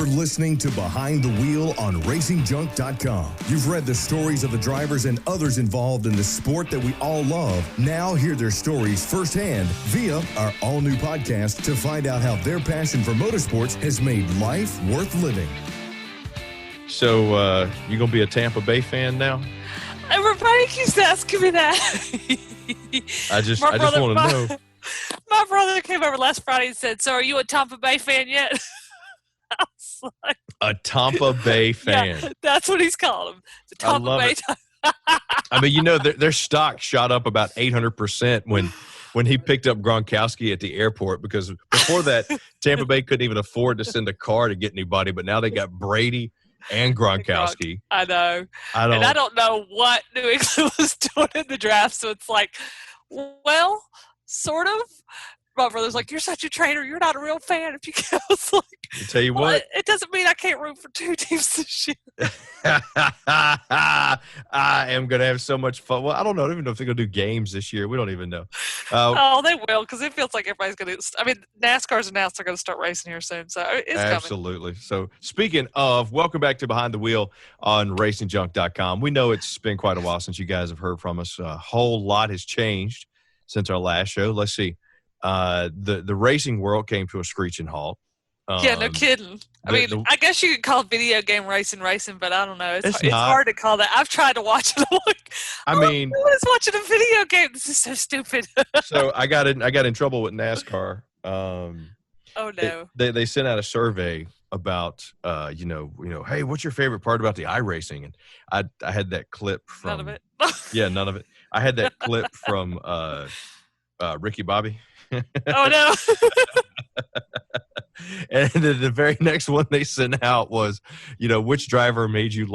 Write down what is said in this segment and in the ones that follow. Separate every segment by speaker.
Speaker 1: You're listening to Behind the Wheel on RacingJunk.com. You've read the stories of the drivers and others involved in the sport that we all love. Now hear their stories firsthand via our all-new podcast to find out how their passion for motorsports has made life worth living.
Speaker 2: So, you going to be a Tampa Bay fan now?
Speaker 3: Everybody keeps asking me that.
Speaker 2: I just want to know.
Speaker 3: My brother came over last Friday and said, "So are you a Tampa Bay fan yet?" I was like,
Speaker 2: a Tampa Bay fan.
Speaker 3: Yeah, that's what he's called him. The Tampa Bay.
Speaker 2: I mean, you know, their stock shot up about 800% when he picked up Gronkowski at the airport, because before that, Tampa Bay couldn't even afford to send a car to get anybody, but now they got Brady and Gronkowski.
Speaker 3: I know. And I don't know what New England was doing in the draft, so it's like, well, sort of. My brother's like, "You're such a traitor. You're not a real fan." If you go, I was like,
Speaker 2: I'll tell you what.
Speaker 3: It doesn't mean I can't root for two teams this year.
Speaker 2: I am going to have so much fun. Well, I don't know. I don't even know if they're going to do games this year. We don't even know.
Speaker 3: They will, because it feels like everybody's going to. I mean, NASCAR's announced they're going to start racing here soon, so it's
Speaker 2: absolutely coming. So speaking of, welcome back to Behind the Wheel on RacingJunk.com. We know it's been quite a while since you guys have heard from us. A whole lot has changed since our last show. Let's see. The racing world came to a screeching halt.
Speaker 3: Yeah, no kidding. I guess you could call video game racing, but I don't know. It's hard to call that. I've tried to watch it. I'm like, what is watching a video game? This is so stupid.
Speaker 2: So I got in trouble with NASCAR.
Speaker 3: Oh no.
Speaker 2: They sent out a survey about hey, what's your favorite part about the iRacing? And I had that clip from
Speaker 3: none of it.
Speaker 2: Yeah, none of it. I had that clip from Ricky Bobby.
Speaker 3: Oh no.
Speaker 2: And then the very next one they sent out was, which driver made you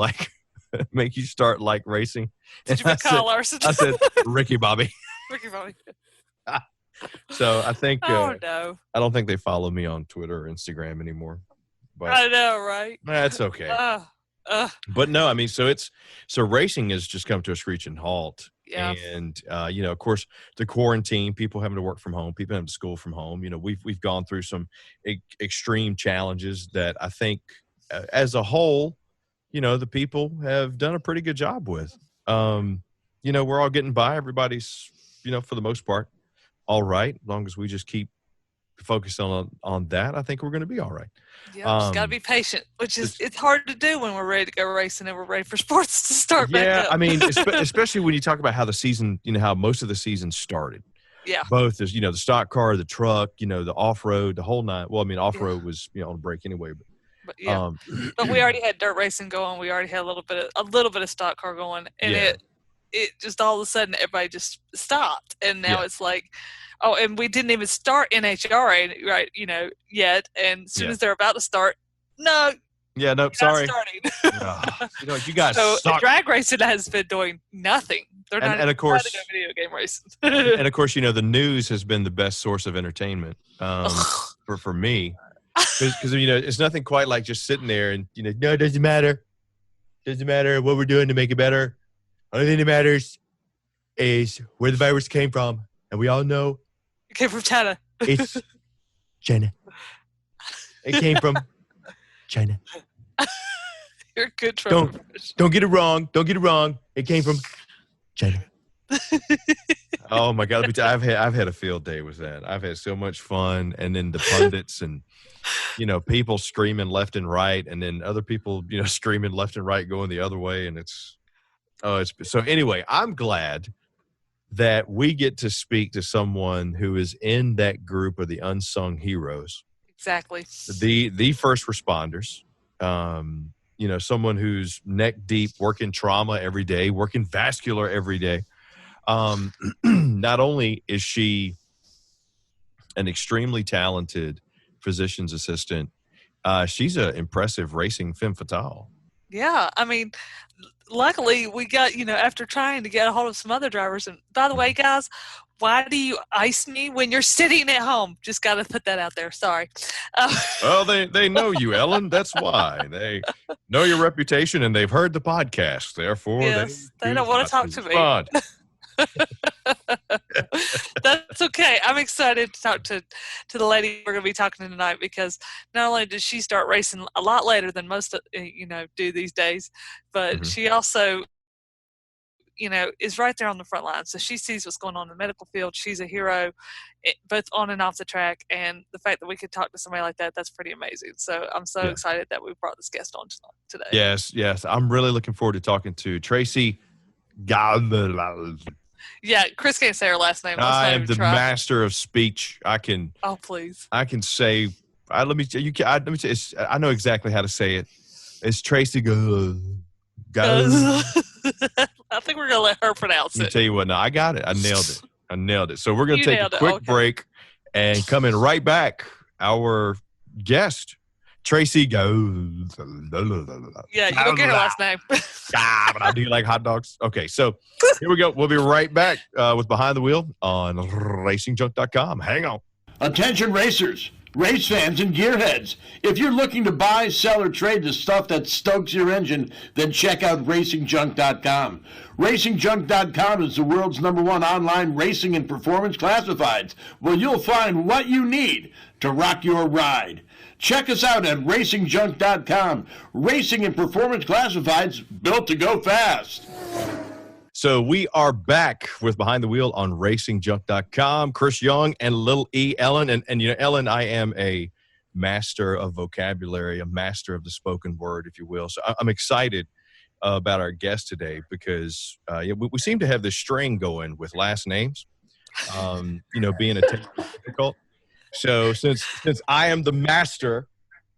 Speaker 2: make you start like racing?
Speaker 3: Did you pick Kyle Larson?
Speaker 2: I said Ricky Bobby.
Speaker 3: Ricky Bobby.
Speaker 2: So I think
Speaker 3: no.
Speaker 2: I don't think they follow me on Twitter or Instagram anymore. But
Speaker 3: I know, right?
Speaker 2: That's okay. But no, I mean, so racing has just come to a screeching halt.
Speaker 3: Yeah.
Speaker 2: And of course, the quarantine, people having to work from home, people having to school from home. We've gone through some extreme challenges that I think, as a whole, the people have done a pretty good job with. We're all getting by. Everybody's, for the most part, all right. As long as we just keep focused on that, I think we're going to be all right.
Speaker 3: Yeah, just got to be patient, which is it's hard to do when we're ready to go racing and we're ready for sports to start back up.
Speaker 2: Yeah, I mean, especially when you talk about how the season, how most of the season started.
Speaker 3: Yeah.
Speaker 2: Both is, the stock car, the truck, the off-road, the whole nine. Well, I mean, off-road was, on a break anyway.
Speaker 3: But yeah, but we already had dirt racing going. We already had a little bit of stock car going, and it just all of a sudden everybody just stopped, and now it's like, oh, and we didn't even start NHRA, right? Yet, and as soon as they're about to start, no.
Speaker 2: Yeah, no, sorry.
Speaker 3: Starting.
Speaker 2: You guys.
Speaker 3: So drag racing has been doing nothing. They're not.
Speaker 2: And of course,
Speaker 3: trying to go video game racing.
Speaker 2: And of course, the news has been the best source of entertainment for me, because it's nothing quite like just sitting there and no, it doesn't matter. Doesn't matter what we're doing to make it better. Only thing that matters is where the virus came from, and we all know
Speaker 3: it came from China.
Speaker 2: It's China. It came from China.
Speaker 3: You're good trouble.
Speaker 2: Don't get it wrong. Don't get it wrong. It came from China. Oh my God! I've had a field day with that. I've had so much fun, and then the pundits and people screaming left and right, and then other people screaming left and right going the other way, and it's so anyway. I'm glad that we get to speak to someone who is in that group of the unsung heroes.
Speaker 3: Exactly.
Speaker 2: The first responders. Someone who's neck deep, working trauma every day, working vascular every day. Not only is she an extremely talented physician's assistant, she's an impressive racing femme fatale.
Speaker 3: Yeah, I mean, luckily we got, after trying to get a hold of some other drivers. And by the way, guys, why do you ice me when you're sitting at home? Just got to put that out there. Sorry.
Speaker 2: Well, they know you, Ellen. That's why. They know your reputation, and they've heard the podcast. Therefore,
Speaker 3: yes, they don't want to talk to me. That's okay. I'm excited to talk to the lady we're going to be talking to tonight, because not only does she start racing a lot later than most do these days, but she also is right there on the front line. So she sees what's going on in the medical field. She's a hero, both on and off the track. And the fact that we could talk to somebody like that, that's pretty amazing. So I'm so excited that we brought this guest on today.
Speaker 2: Yes. I'm really looking forward to talking to Tracy Gaudu.
Speaker 3: Yeah, Chris can't say her last name.
Speaker 2: I am the master of speech. I can.
Speaker 3: Oh, please.
Speaker 2: I can say. Let me tell you. I know exactly how to say it. It's Tracy Gaudu.
Speaker 3: I think we're gonna let her pronounce it.
Speaker 2: Let me tell you what. No, I got it. I nailed it. So we're gonna take a quick break and come in right back. Our guest, Tracy Gaudu.
Speaker 3: Yeah, you don't get her last name.
Speaker 2: But I do like hot dogs. Okay, so here we go. We'll be right back with Behind the Wheel on RacingJunk.com. Hang on.
Speaker 4: Attention racers, race fans, and gearheads. If you're looking to buy, sell, or trade the stuff that stokes your engine, then check out RacingJunk.com. RacingJunk.com is the world's #1 online racing and performance classifieds, where you'll find what you need to rock your ride. Check us out at RacingJunk.com. Racing and performance classifieds built to go fast.
Speaker 2: So we are back with Behind the Wheel on RacingJunk.com. Chris Young and Little E. Ellen. And Ellen, I am a master of vocabulary, a master of the spoken word, if you will. So I'm excited about our guest today because we seem to have this string going with last names, being a difficult. So since I am the master,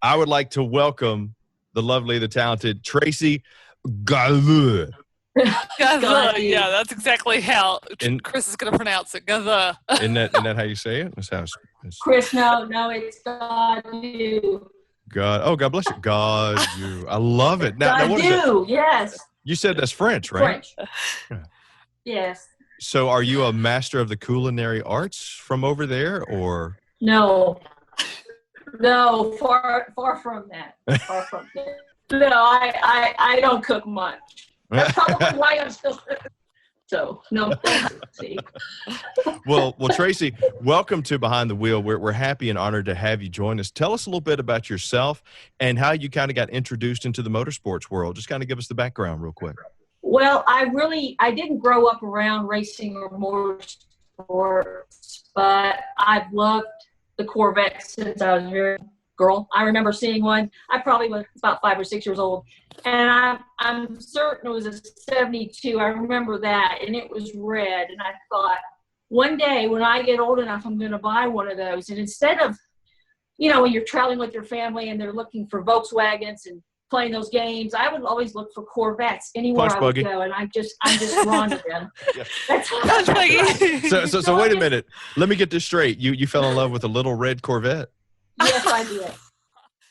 Speaker 2: I would like to welcome the lovely, the talented Tracy Gaudu.
Speaker 3: Yeah, that's exactly how Chris is going to pronounce it. Gaudu.
Speaker 2: Isn't that how you say it? That's how
Speaker 5: Chris, no, it's Gaudu.
Speaker 2: God, oh, God bless you. God, you. I love it. Now what is
Speaker 5: Gaudu, yes.
Speaker 2: You said that's French, right?
Speaker 5: French. Yes.
Speaker 2: So are you a master of the culinary arts from over there, or?
Speaker 5: No, far from that. Far from that. No, I don't cook much. That's probably why I'm still. So no. See.
Speaker 2: Well, Tracy, welcome to Behind the Wheel. We're happy and honored to have you join us. Tell us a little bit about yourself and how you kind of got introduced into the motorsports world. Just kind of give us the background real quick.
Speaker 5: Well, I didn't grow up around racing or motorsports, but I've loved the Corvette since I was a very girl. I remember seeing one. I probably was about 5 or 6 years old, and I'm certain it was a 72. I remember that, and it was red. And I thought, one day when I get old enough, I'm going to buy one of those. And instead of, when you're traveling with your family and they're looking for Volkswagens and playing those games, I would always look for Corvettes anywhere I would go, and I'm just drawn to them. That's
Speaker 2: so wait a minute. Let me get this straight. You fell in love with a little red Corvette?
Speaker 5: Yes, I did.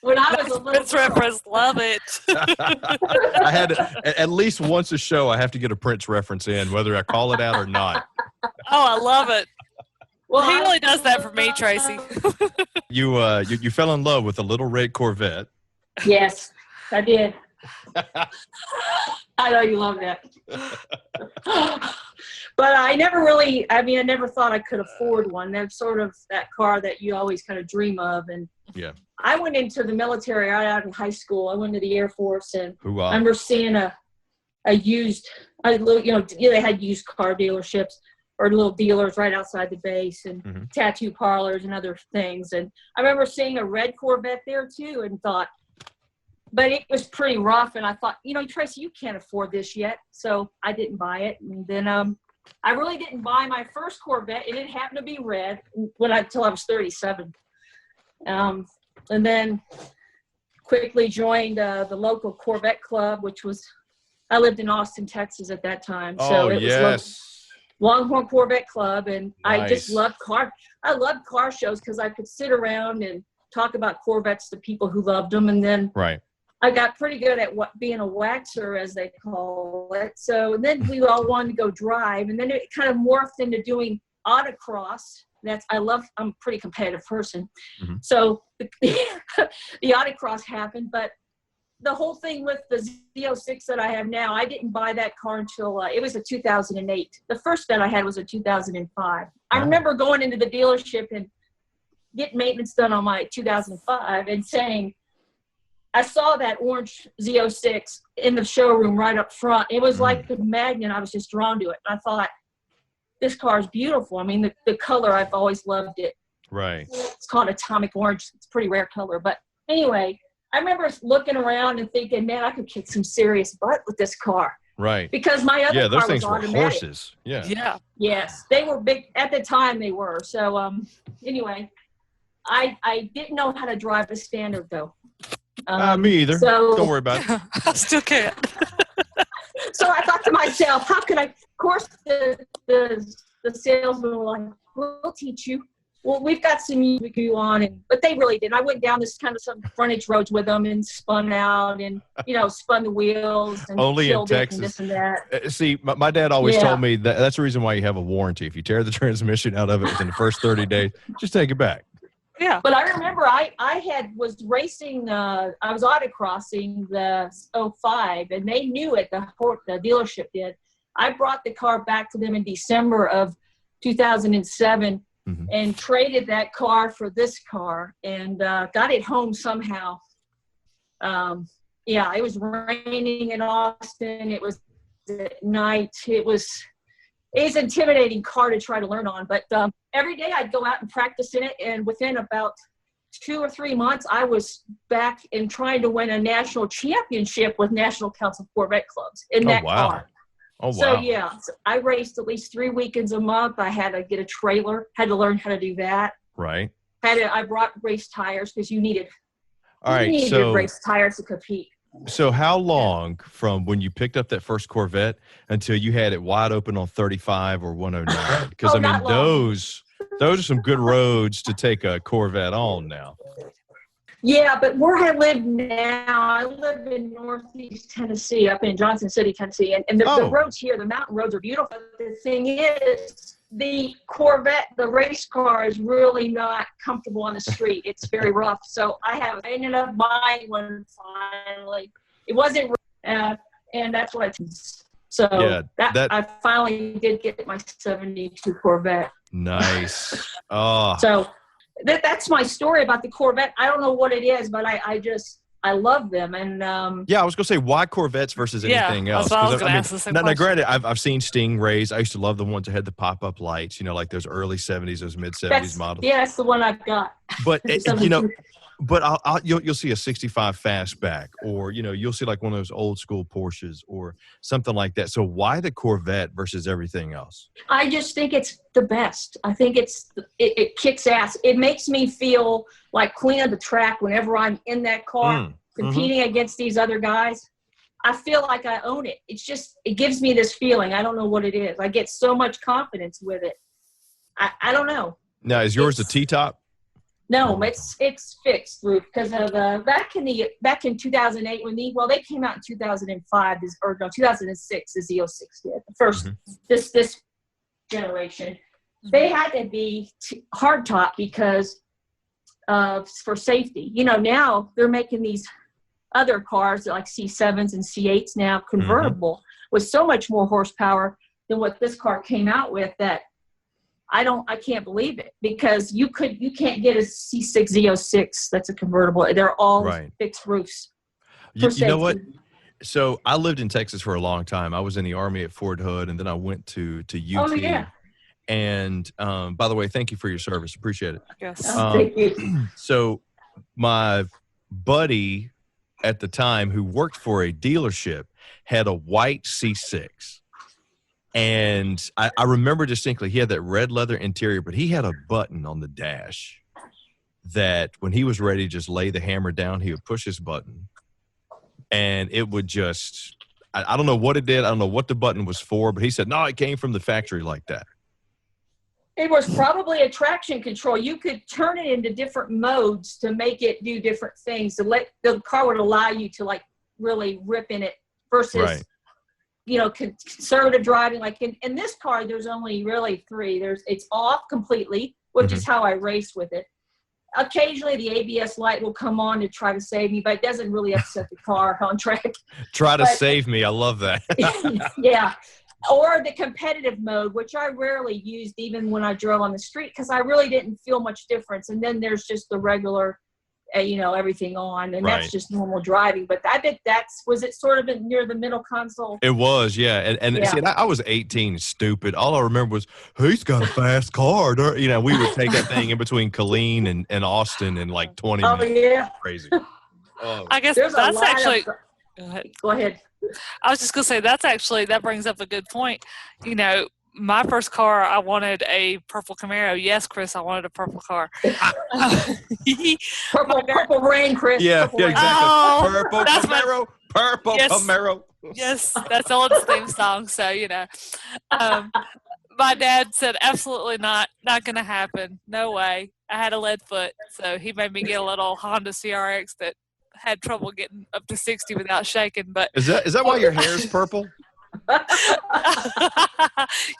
Speaker 5: When I was a little
Speaker 3: reference, love it.
Speaker 2: I had at least once a show. I have to get a Prince reference in, whether I call it out or not.
Speaker 3: Oh, I love it. Well, he really does that for me, Tracy.
Speaker 2: You fell in love with a little red Corvette.
Speaker 5: Yes, I did. I know you love that. But I never thought I could afford one. That's sort of that car that you always kind of dream of. And
Speaker 2: yeah,
Speaker 5: I went into the military right out in high school. I went to the Air Force, and
Speaker 2: I
Speaker 5: remember seeing a used, they had used car dealerships or little dealers right outside the base, and tattoo parlors and other things. And I remember seeing a red Corvette there too, and thought, but it was pretty rough. And I thought, Tracy, you can't afford this yet. So I didn't buy it. And then I really didn't buy my first Corvette, and it happened to be red until I was 37. And then quickly joined the local Corvette club, which was, I lived in Austin, Texas at that time. So it was Longhorn Corvette Club, and nice. I just loved car shows because I could sit around and talk about Corvettes to people who loved them. And then I got pretty good at being a waxer, as they call it. So then we all wanted to go drive, and then it kind of morphed into doing autocross. I'm a pretty competitive person. So the autocross happened, but the whole thing with the Z06 that I have now, I didn't buy that car until it was a 2008. The first Vet I had was a 2005. I remember going into the dealership and getting maintenance done on my 2005 and saying, I saw that orange Z06 in the showroom right up front. It was like a magnet. I was just drawn to it. And I thought, this car is beautiful. I mean, the color, I've always loved it.
Speaker 2: Right.
Speaker 5: It's called atomic orange. It's a pretty rare color. But anyway, I remember looking around and thinking, man, I could kick some serious butt with this car.
Speaker 2: Right.
Speaker 5: Because my other car
Speaker 2: those
Speaker 5: was
Speaker 2: things
Speaker 5: automatic.
Speaker 2: were horses. Yeah.
Speaker 3: Yeah.
Speaker 5: Yes, they were big. At the time, they were. So anyway, I didn't know how to drive a standard, though.
Speaker 2: Me either.
Speaker 5: So,
Speaker 2: don't worry about it.
Speaker 3: I still can't.
Speaker 5: So I thought to myself, how could I? Of course, the salesman were like, "We'll teach you. Well, we've got some we can do on," but they really didn't. I went down this kind of some frontage roads with them and spun out and spun the wheels and
Speaker 2: only in
Speaker 5: killed it
Speaker 2: Texas.
Speaker 5: and this and that.
Speaker 2: See, my dad always told me that's the reason why you have a warranty. If you tear the transmission out of it within the first 30 days, just take it back.
Speaker 3: Yeah.
Speaker 5: But I remember I was racing, I was autocrossing the 05, and they knew it, the dealership did. I brought the car back to them in December of 2007 and traded that car for this car and got it home somehow. It was raining in Austin. It was at night. It was an intimidating car to try to learn on, but every day I'd go out and practice in it, and within about 2 or 3 months, I was back and trying to win a national championship with National Council of Corvette Clubs in that car.
Speaker 2: Oh, wow.
Speaker 5: So, I raced at least 3 weekends a month. I had to get a trailer, had to learn how to do that.
Speaker 2: Right.
Speaker 5: I brought race tires because you needed race tires to compete.
Speaker 2: So how long from when you picked up that first Corvette until you had it wide open on 35 or 109? Because those are some good roads to take a Corvette on now.
Speaker 5: Yeah, but where I live now, I live in Northeast Tennessee, up in Johnson City, Tennessee, and the roads here, the mountain roads are beautiful. The thing is, the Corvette, the race car, is really not comfortable on the street. It's very rough. So I ended up buying one finally. It wasn't, and that's what I finally did get my 72 Corvette.
Speaker 2: Nice. Oh.
Speaker 5: So that's my story about the Corvette. I don't know what it is, but I love them. And
Speaker 2: I was going to say, why Corvettes versus anything else?
Speaker 3: I was going to ask the same question.
Speaker 2: Now, granted, I've seen Stingrays. I used to love the ones that had the pop-up lights, like those early 70s, those mid-70s models.
Speaker 5: Yeah, that's the one I've got.
Speaker 2: But, you'll see a 65 fastback, or, you'll see like one of those old school Porsches or something like that. So why the Corvette versus everything else? I
Speaker 5: just think it's the best. I think it kicks ass. It makes me feel like queen of the track whenever I'm in that car competing against these other guys. I feel like I own it. It gives me this feeling. I don't know what it is. I get so much confidence with it. I don't know.
Speaker 2: Now, is yours a T-top?
Speaker 5: No, it's fixed roof because of back in 2008 when they came out in 2005 2006 the Z06 did the first this generation. They had to be hard top because for safety. Now they're making these other cars like C7s and C8s now convertible with so much more horsepower than what this car came out with that. I can't believe it because you can't get a C6 Z06 that's a convertible. They're all fixed roofs.
Speaker 2: You know what? So I lived in Texas for a long time. I was in the Army at Fort Hood, and then I went to UT.
Speaker 5: Oh, yeah.
Speaker 2: And by the way, thank you for your service. Appreciate it.
Speaker 3: Yes.
Speaker 5: Thank you.
Speaker 2: So my buddy at the time who worked for a dealership had a white C6. And I remember distinctly, he had that red leather interior, but he had a button on the dash that when he was ready to just lay the hammer down, he would push his button. And it would just, I don't know what it did. I don't know what the button was for, but he said, no, it came from the factory like that.
Speaker 5: It was probably a traction control. You could turn it into different modes to make it do different things. The car would allow you to really rip in it versus conservative driving. Like in this car, there's only really 3. It's off completely, which is how I race with it. occasionally the ABS light will come on to try to save me, but it doesn't really upset the car on track.
Speaker 2: Try to save me. I love that.
Speaker 5: Yeah. Or the competitive mode, which I rarely used even when I drove on the street because I really didn't feel much difference. And then there's just the regular, everything on, and that's just normal driving. But I bet was it sort of near the middle console?
Speaker 2: It was, yeah. And see, I was 18, stupid. All I remember was, he's got a fast car. We would take that thing in between Killeen and Austin in like 20 minutes.
Speaker 5: Oh, yeah.
Speaker 2: Crazy.
Speaker 3: I guess that's actually –
Speaker 5: Go ahead.
Speaker 3: I was just going to say that brings up a good point. My first car, I wanted a purple Camaro. Yes, Chris, I wanted a purple car.
Speaker 5: Purple rain, Chris.
Speaker 2: Yeah,
Speaker 5: exactly.
Speaker 3: Oh,
Speaker 2: purple Camaro. Purple Camaro.
Speaker 3: Yes, that's Ellen's theme song. So, my dad said, absolutely not going to happen. No way. I had a lead foot, so he made me get a little Honda CRX that had trouble getting up to 60 without shaking. But
Speaker 2: is that why your hair is purple?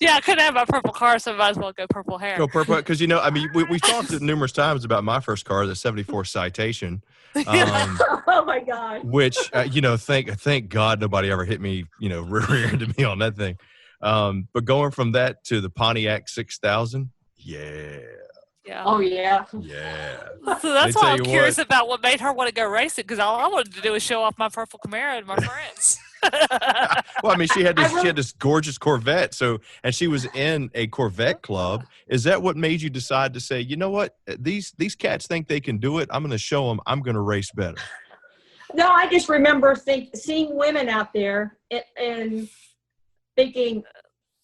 Speaker 3: Yeah, I couldn't have my purple car, so I might as well go purple hair.
Speaker 2: Go purple, because we've talked numerous times about my first car, the '74 Citation.
Speaker 5: Oh my God!
Speaker 2: Which thank God nobody ever hit me, rear-ended me on that thing. But going from that to the Pontiac 6000, yeah.
Speaker 3: Yeah.
Speaker 5: Oh yeah.
Speaker 2: Yeah.
Speaker 3: So that's why I'm curious about what made her want to go racing, because all I wanted to do was show off my purple Camaro to my friends.
Speaker 2: Well, she had this gorgeous Corvette. So, and she was in a Corvette club. Is that what made you decide to say, you know what, these cats think they can do it? I'm going to show them. I'm going to race better.
Speaker 5: No, I just remember seeing women out there and thinking,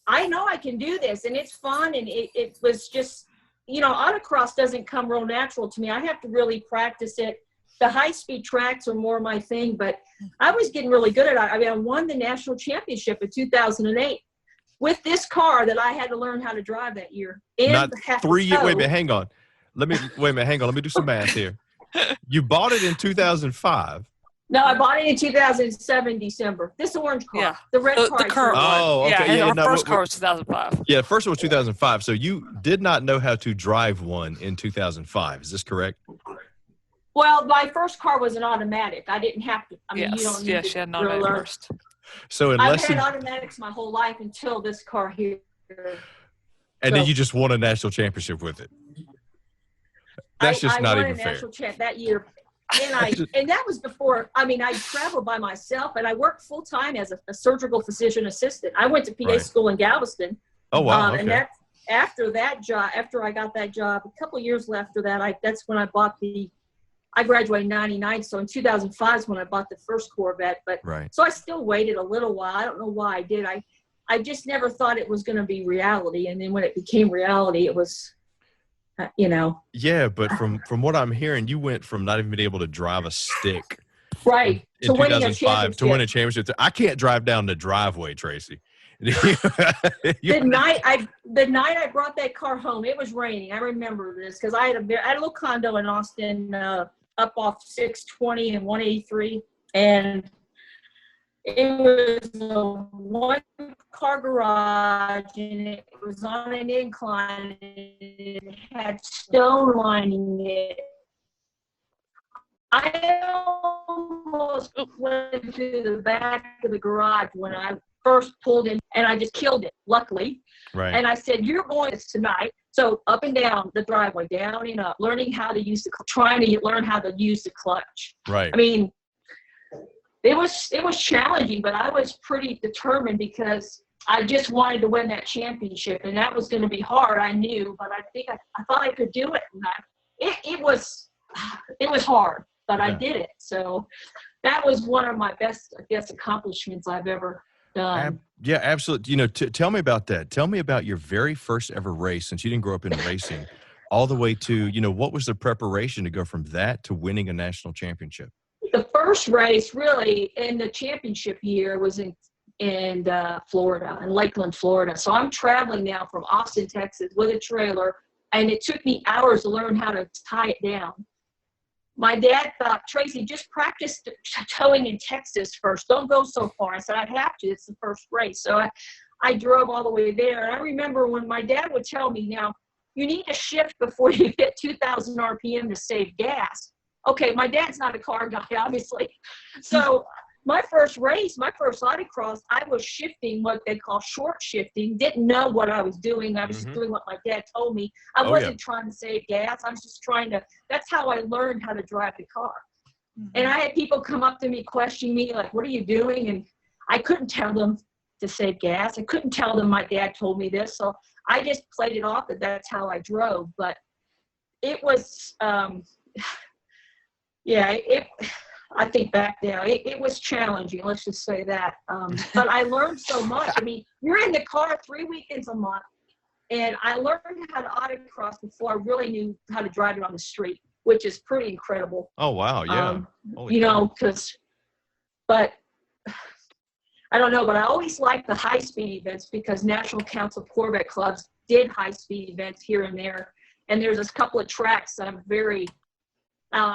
Speaker 5: I know I can do this, and it's fun, and it was just. Autocross doesn't come real natural to me. I have to really practice it. The high-speed tracks are more my thing, but I was getting really good at it. I won the national championship in 2008 with this car that I had to learn how to drive that year. And
Speaker 2: not 3 years. Wait a minute, hang on. Let me do some math here. You bought it in 2005.
Speaker 5: No, I bought it in 2007, December. This orange car.
Speaker 3: Yeah.
Speaker 5: The red car.
Speaker 3: The current one.
Speaker 2: Oh, okay.
Speaker 3: Yeah, our first car was 2005.
Speaker 2: Yeah, the first one was 2005. So you did not know how to drive one in 2005. Is this correct?
Speaker 5: Well, my first car was an automatic. I didn't have to.
Speaker 3: You don't need she had an automatic first.
Speaker 2: So
Speaker 5: I've had automatics my whole life until this car here.
Speaker 2: And then you just won a national championship with it. That's just not even fair. I won a national champ that year. And that was before, I traveled by myself, and I worked full-time as a surgical physician assistant. I went to PA school in Galveston. Oh, wow. Okay.
Speaker 5: And after I got that job, a couple of years after that, that's when I graduated in 99. So in 2005 is when I bought the first Corvette. But so I still waited a little while. I don't know why I did. I just never thought it was going to be reality. And then when it became reality, it was,
Speaker 2: Yeah, but from what I'm hearing, you went from not even being able to drive a stick.
Speaker 5: Right.
Speaker 2: In 2005 to win a championship. I can't drive down the driveway, Tracy.
Speaker 5: The night I brought that car home, it was raining. I remember this because I had a little condo in Austin, up off 620 and 183, and it was a one-car garage, and it was on an incline, and it had stone lining it. I almost went to the back of the garage when I first pulled in, and I just killed it, luckily.
Speaker 2: Right.
Speaker 5: And I said, you're going this tonight. So up and down the driveway, down and up, learning how to trying to learn how to use the clutch.
Speaker 2: Right.
Speaker 5: It was challenging, but I was pretty determined because I just wanted to win that championship, and that was going to be hard. I knew, but I thought I could do it. And it was hard, but I did it. So that was one of my best, I guess, accomplishments I've ever done.
Speaker 2: Yeah, absolutely. Tell me about that. Tell me about your very first ever race, since you didn't grow up in racing, all the way to, what was the preparation to go from that to winning a national championship?
Speaker 5: The first race really in the championship year was in Florida, in Lakeland, Florida. So I'm traveling now from Austin, Texas with a trailer, and it took me hours to learn how to tie it down. My dad thought, Tracy, just practice towing in Texas first. Don't go so far. I said, I'd have to. It's the first race. So I drove all the way there. And I remember when my dad would tell me, now, you need to shift before you hit 2,000 RPM to save gas. Okay, my dad's not a car guy, obviously. So my first race, my first autocross, I was shifting what they call short shifting. Didn't know what I was doing. I was just doing what my dad told me. I wasn't trying to save gas. I was just trying to, that's how I learned how to drive the car. And I had people come up to me, questioning me, like, what are you doing? And I couldn't tell them to save gas. I couldn't tell them my dad told me this. So I just played it off that that's how I drove. But it was, I think back now, it was challenging, let's just say that. But I learned so much. I mean, you're in the car 3 weekends a month, and I learned how to autocross before I really knew how to drive it on the street, which is pretty incredible.
Speaker 2: Oh, wow, yeah.
Speaker 5: But I don't know, but I always liked the high-speed events because National Council of Corvette Clubs did high-speed events here and there. And there's a couple of tracks that I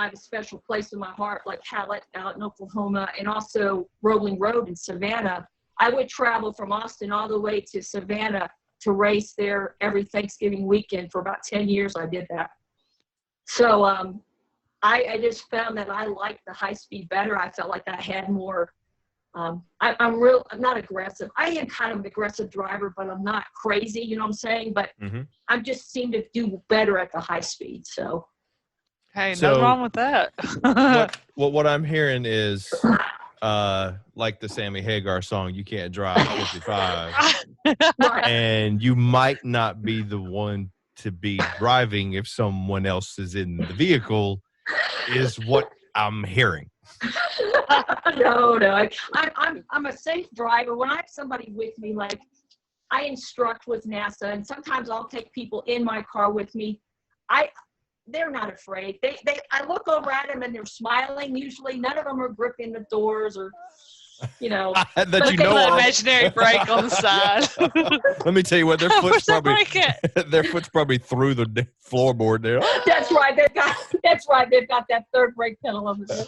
Speaker 5: have a special place in my heart, like Hallett out in Oklahoma, and also Rolling Road in Savannah. I would travel from Austin all the way to Savannah to race there every Thanksgiving weekend for about 10 years. I did that. So I just found that I liked the high speed better. I felt like I had more. I'm not aggressive. I am kind of an aggressive driver, but I'm not crazy. You know what I'm saying? But I just seem to do better at the high speed. So.
Speaker 3: Hey, nothing wrong with that.
Speaker 2: what I'm hearing is like the Sammy Hagar song, "You Can't Drive 55," and you might not be the one to be driving if someone else is in the vehicle, is what I'm hearing.
Speaker 5: No, I'm a safe driver. When I have somebody with me, like I instruct with NASA, and sometimes I'll take people in my car with me. They're not afraid. I look over at them and they're smiling. Usually, none of them are gripping the doors or,
Speaker 2: that you know
Speaker 3: an imaginary brake on the side.
Speaker 2: Let me tell you what, their foot's probably through the floorboard there.
Speaker 5: That's right. They've got that third brake pedal over there.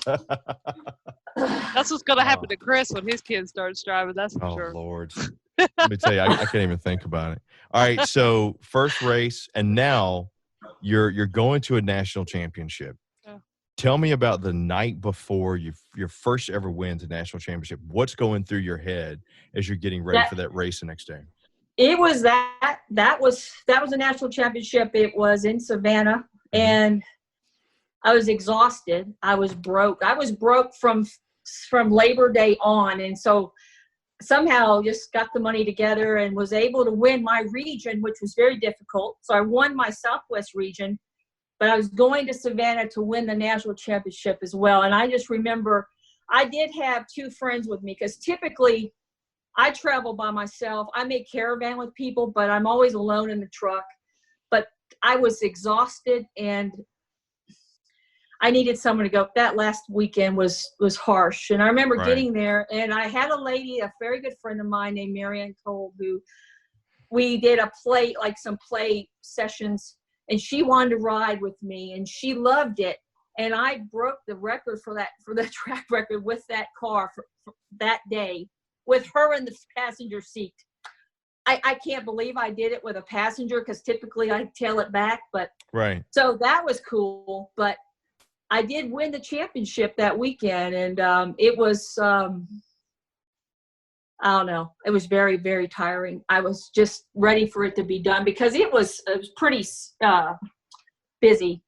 Speaker 3: That's what's going to happen to Chris when his kid starts driving. That's for sure.
Speaker 2: Oh Lord. Let me tell you, I can't even think about it. All right, so first race, and now you're going to a national championship. Yeah. Tell me about the night before your first ever win to national championship. What's going through your head as you're getting ready for that race the next day?
Speaker 5: It was that was a national championship. It was in Savannah, and I was exhausted. I was broke. I was broke from Labor Day on, and so somehow just got the money together and was able to win my region, which was very difficult. So I won my Southwest region, but I was going to Savannah to win the national championship as well. And I just remember I did have two friends with me, because typically I travel by myself. I make caravan with people, but I'm always alone in the truck. But I was exhausted and I needed someone to go. That last weekend was harsh. And I remember getting there, and I had a lady, a very good friend of mine named Marianne Cole, who we did some play sessions, and she wanted to ride with me, and she loved it. And I broke the record for the track record with that car for that day, with her in the passenger seat. I can't believe I did it with a passenger, because typically I tail it back. But so that was cool. But I did win the championship that weekend, and it was, I don't know, it was very, very tiring. I was just ready for it to be done, because it was pretty busy.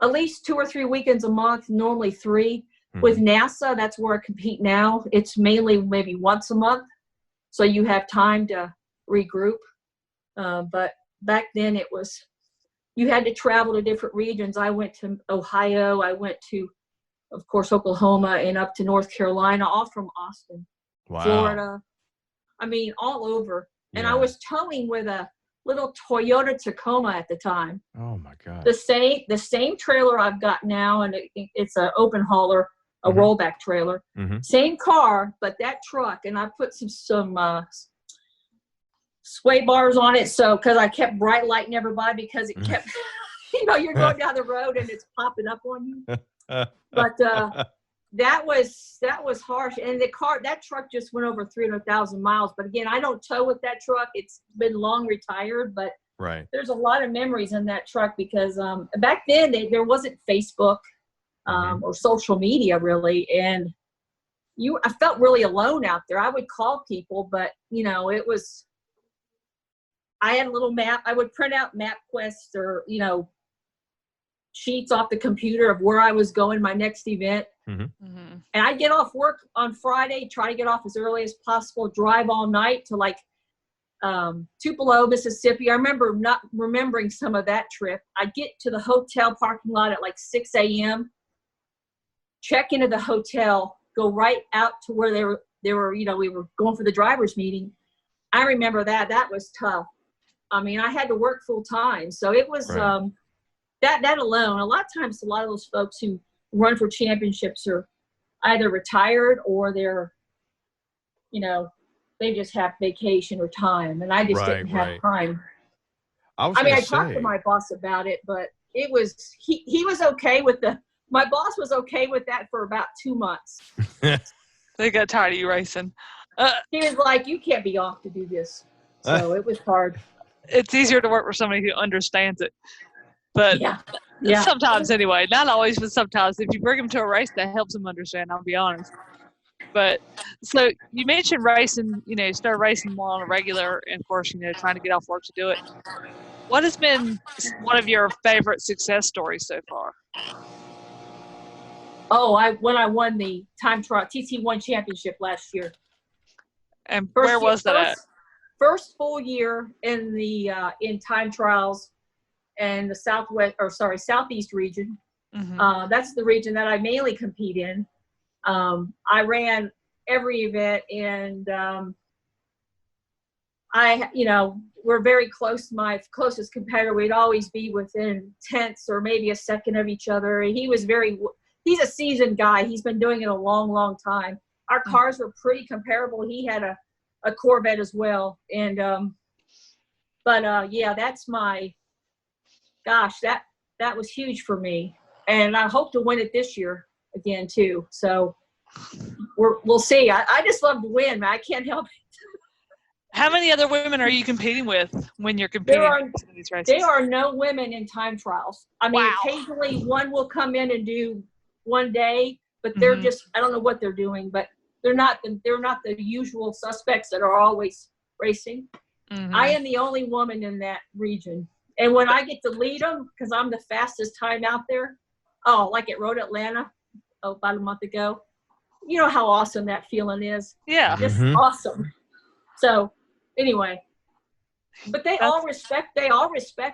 Speaker 5: At least 2 or 3 weekends a month, normally 3. With NASA, that's where I compete now. It's mainly maybe once a month, so you have time to regroup. But back then it was, you had to travel to different regions. I went to Ohio. I went to, of course, Oklahoma, and up to North Carolina, all from Austin, Florida. I mean, all over. And I was towing with a little Toyota Tacoma at the time.
Speaker 2: Oh my God.
Speaker 5: The same trailer I've got now, and it's an open hauler, a rollback trailer. Same car, but that truck, and I put some sway bars on it, so because I kept bright lighting everybody, because it kept you're going down the road and it's popping up on you. But that was harsh. And that truck just went over 300,000 miles. But again, I don't tow with that truck. It's been long retired, but
Speaker 2: Right.
Speaker 5: There's a lot of memories in that truck because back then there wasn't Facebook or social media really, and I felt really alone out there. I would call people, but it was. I had a little map. I would print out MapQuest or sheets off the computer of where I was going my next event. And I'd get off work on Friday, try to get off as early as possible, drive all night to like Tupelo, Mississippi. I remember not remembering some of that trip. I'd get to the hotel parking lot at like 6 a.m., check into the hotel, go right out to where they were, we were going for the driver's meeting. I remember that was tough. I mean, I had to work full time. So it was, that alone, a lot of times, a lot of those folks who run for championships are either retired or they're, they just have vacation or time. And I just didn't have time. I talked to my boss about it, but it was, he was okay with my boss was okay with that for about 2 months.
Speaker 3: They got tired of you racing.
Speaker 5: He was like, you can't be off to do this. So it was hard.
Speaker 3: It's easier to work with somebody who understands it. But sometimes anyway, not always, but sometimes if you bring them to a race, that helps them understand, I'll be honest. But so you mentioned racing, you started racing more on a regular and of course, trying to get off work to do it. What has been one of your favorite success stories so far?
Speaker 5: Oh, when I won the time trial TT1 championship last year.
Speaker 3: And where was that at?
Speaker 5: First full year in the in time trials and the southeast region. That's the region that I mainly compete in. I ran every event, and we're very close. My closest competitor, we'd always be within tenths or maybe a second of each other. And he's a seasoned guy. He's been doing it a long, long time. Our cars were pretty comparable. He had a Corvette as well. And, that's that was huge for me. And I hope to win it this year again too. So we'll see. I just love to win, man. I can't help it.
Speaker 3: How many other women are you competing with when you're competing in these races?
Speaker 5: There are no women in time trials. I mean, occasionally one will come in and do one day, but they're just, I don't know what they're doing, but they're not the usual suspects that are always racing. I am the only woman in that region. And when I get to lead them, because I'm the fastest time out there, like at Road Atlanta, about a month ago, you know how awesome that feeling is.
Speaker 3: Yeah.
Speaker 5: Just awesome. So anyway, but they all respect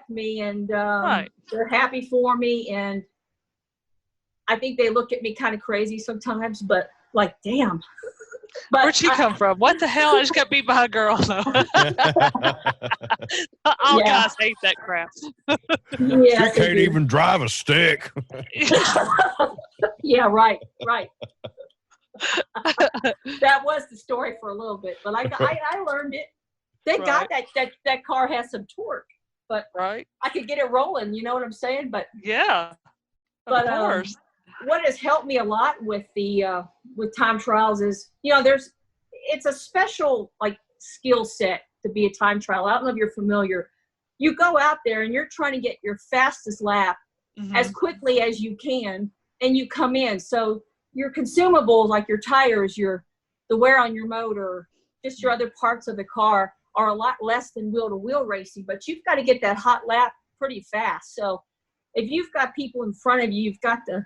Speaker 5: me, and they're happy for me. And I think they look at me kind of crazy sometimes, but like, damn. But
Speaker 3: where'd she come from? What the hell? I just got beat by a girl. All guys hate that crap.
Speaker 2: She can't even drive a stick.
Speaker 5: Yeah, right. That was the story for a little bit, but I learned it. Thank God that car has some torque, but I could get it rolling. You know what I'm saying? But of course. What has helped me a lot with the with time trials is, it's a special like skill set to be a time trial. I don't know if you're familiar. You go out there and you're trying to get your fastest lap as quickly as you can, and you come in. So your consumables, like your tires, the wear on your motor, just your other parts of the car, are a lot less than wheel-to-wheel racing. But you've got to get that hot lap pretty fast. So if you've got people in front of you, you've got to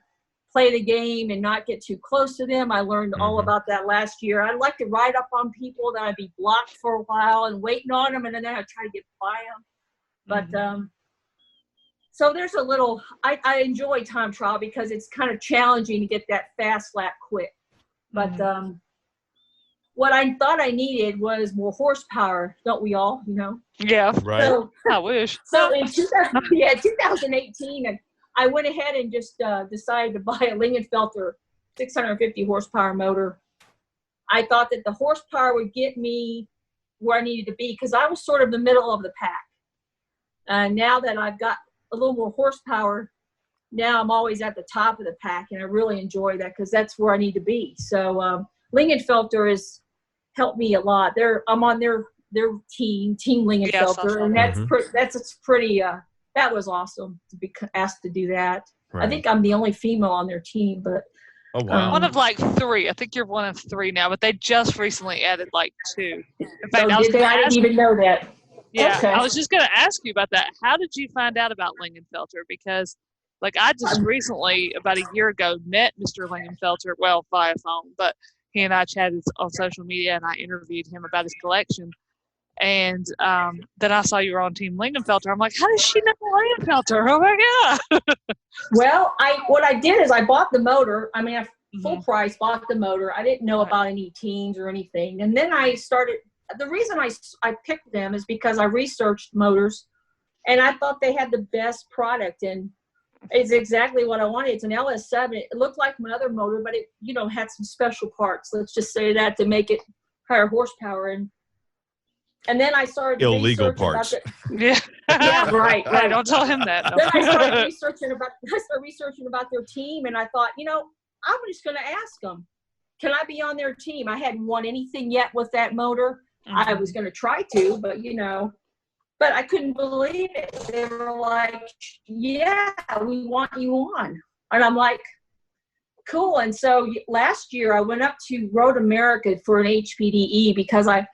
Speaker 5: play the game and not get too close to them. I learned all about that last year. I'd like to ride up on people, then I'd be blocked for a while and waiting on them, and then I'd try to get by them. But so there's a little, I enjoy time trial because it's kind of challenging to get that fast lap quick. But what I thought I needed was more horsepower, don't we all,
Speaker 3: Yeah,
Speaker 2: right.
Speaker 5: So,
Speaker 3: I wish.
Speaker 5: So in 2018, I went ahead and just decided to buy a Lingenfelter 650 horsepower motor. I thought that the horsepower would get me where I needed to be because I was sort of the middle of the pack. Now that I've got a little more horsepower, now I'm always at the top of the pack, and I really enjoy that because that's where I need to be. So Lingenfelter has helped me a lot. I'm on their their team, Team Lingenfelter, and that's pretty. That was awesome to be asked to do that. Right. I think I'm the only female on their team, but
Speaker 2: oh wow,
Speaker 3: one of like 3. I think you're one of 3 now, but they just recently added like 2. In
Speaker 5: fact, I didn't even know that.
Speaker 3: Yeah, okay. I was just going to ask you about that. How did you find out about Lingenfelter? Because, like, I just recently, about a year ago, met Mr. Lingenfelter, well, via phone, but he and I chatted on social media, and I interviewed him about his collection. And then I saw you were on Team Lingenfelter. I'm like, how does she know Lingenfelter? Oh, my God.
Speaker 5: Well, what I did is I bought the motor. I mean, full price, bought the motor. I didn't know about any teams or anything. And then I started – the reason I picked them is because I researched motors, and I thought they had the best product, and it's exactly what I wanted. It's an LS7. It looked like my other motor, but it, had some special parts. Let's just say that to make it higher horsepower. And then I started
Speaker 2: illegal parts.
Speaker 3: Yeah,
Speaker 5: right.
Speaker 3: Don't tell him that. No.
Speaker 5: Then I started researching about their team, and I thought, I'm just going to ask them, can I be on their team? I hadn't won anything yet with that motor. I was going to try to, but but I couldn't believe it. They were like, yeah, we want you on. And I'm like, cool. And so last year I went up to Road America for an HPDE because I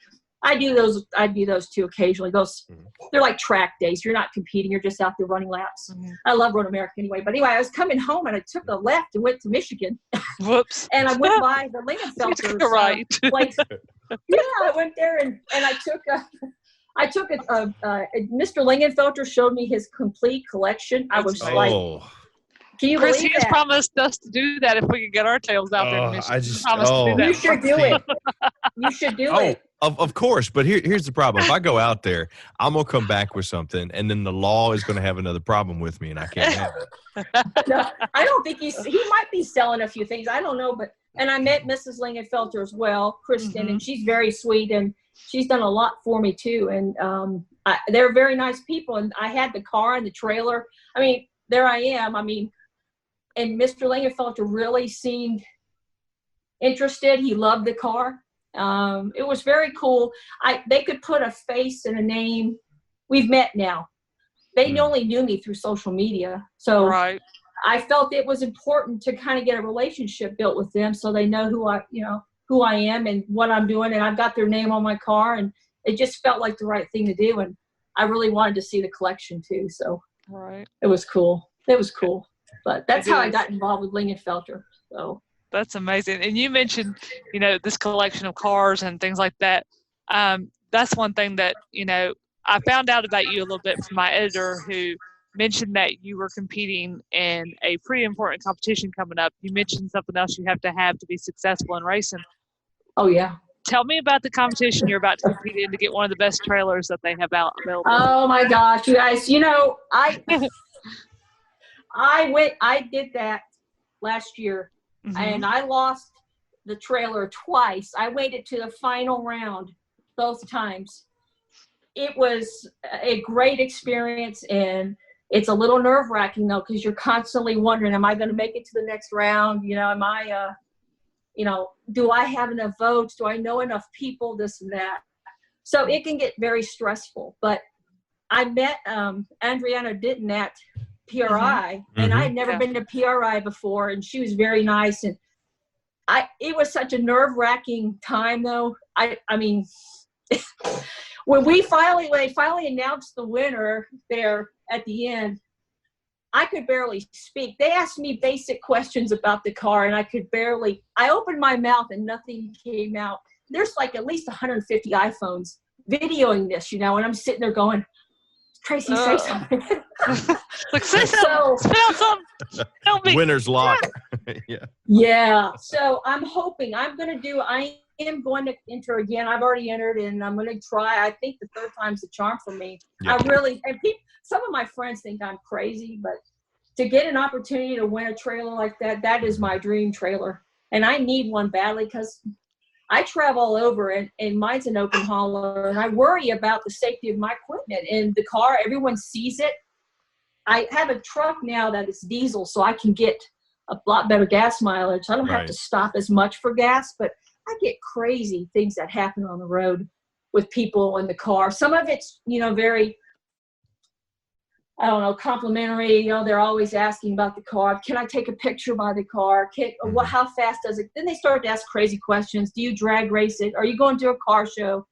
Speaker 5: do those too occasionally. They're like track days. You're not competing. You're just out there running laps. I love Road America anyway. But anyway, I was coming home and I took a left and went to Michigan.
Speaker 3: Whoops.
Speaker 5: And I went by the Lingenfelters.
Speaker 3: Right.
Speaker 5: I went there and I took Mr. Lingenfelter showed me his complete collection. I was like, can you
Speaker 3: Chris,
Speaker 5: believe
Speaker 3: he has
Speaker 5: that?
Speaker 3: promised us to do that if we could get our tails out there.
Speaker 5: You should do it. You should do it.
Speaker 2: Of course, but here's the problem. If I go out there, I'm going to come back with something, and then the law is going to have another problem with me, and I can't have it.
Speaker 5: No, I don't think he might be selling a few things. I don't know, and I met Mrs. Lingenfelter as well, Kristen, and she's very sweet, and she's done a lot for me too. And they're very nice people, and I had the car and the trailer. I mean, there I am. I mean, and Mr. Lingenfelter really seemed interested. He loved the car. It was very cool. They could put a face and a name. We've met now. They only knew me through social media. So
Speaker 3: right.
Speaker 5: I felt it was important to kind of get a relationship built with them so they know who I am and what I'm doing. And I've got their name on my car, and it just felt like the right thing to do. And I really wanted to see the collection too. So it was cool. It was cool. But that's how I got involved with Lingenfelter. So.
Speaker 3: That's amazing. And you mentioned, this collection of cars and things like that. That's one thing that, I found out about you a little bit from my editor who mentioned that you were competing in a pretty important competition coming up. You mentioned something else you have to be successful in racing.
Speaker 5: Oh, yeah.
Speaker 3: Tell me about the competition you're about to compete in to get one of the best trailers that they have out available.
Speaker 5: Oh, my gosh, you guys. I did that last year. And I lost the trailer twice. I waited to the final round both times. It was a great experience, and it's a little nerve-wracking, though, because you're constantly wondering, am I going to make it to the next round? Am I, do I have enough votes? Do I know enough people, this and that? So it can get very stressful. But I met Adriana Ditton at PRI, and I had never been to PRI before, and she was very nice, and it was such a nerve-wracking time, though. I mean, when they finally announced the winner there at the end, I could barely speak. They asked me basic questions about the car, and I opened my mouth and nothing came out. There's like at least 150 iPhones videoing this, and I'm sitting there going, Tracy, say something.
Speaker 3: Say something. Spell something. Help me.
Speaker 2: Winner's lock.
Speaker 5: Yeah. So I'm hoping I am going to enter again. I've already entered, and I'm going to try. I think the third time's the charm for me. Yeah. Some of my friends think I'm crazy, but to get an opportunity to win a trailer like that is my dream trailer. And I need one badly because I travel all over, and mine's an open hauler, and I worry about the safety of my equipment and the car. Everyone sees it. I have a truck now that is diesel, so I can get a lot better gas mileage. I don't have to stop as much for gas, but I get crazy things that happen on the road with people in the car. Some of it's, very, I don't know, complimentary. They're always asking about the car. Can I take a picture by the car? How fast does it? Then they start to ask crazy questions. Do you drag race it? Are you going to a car show?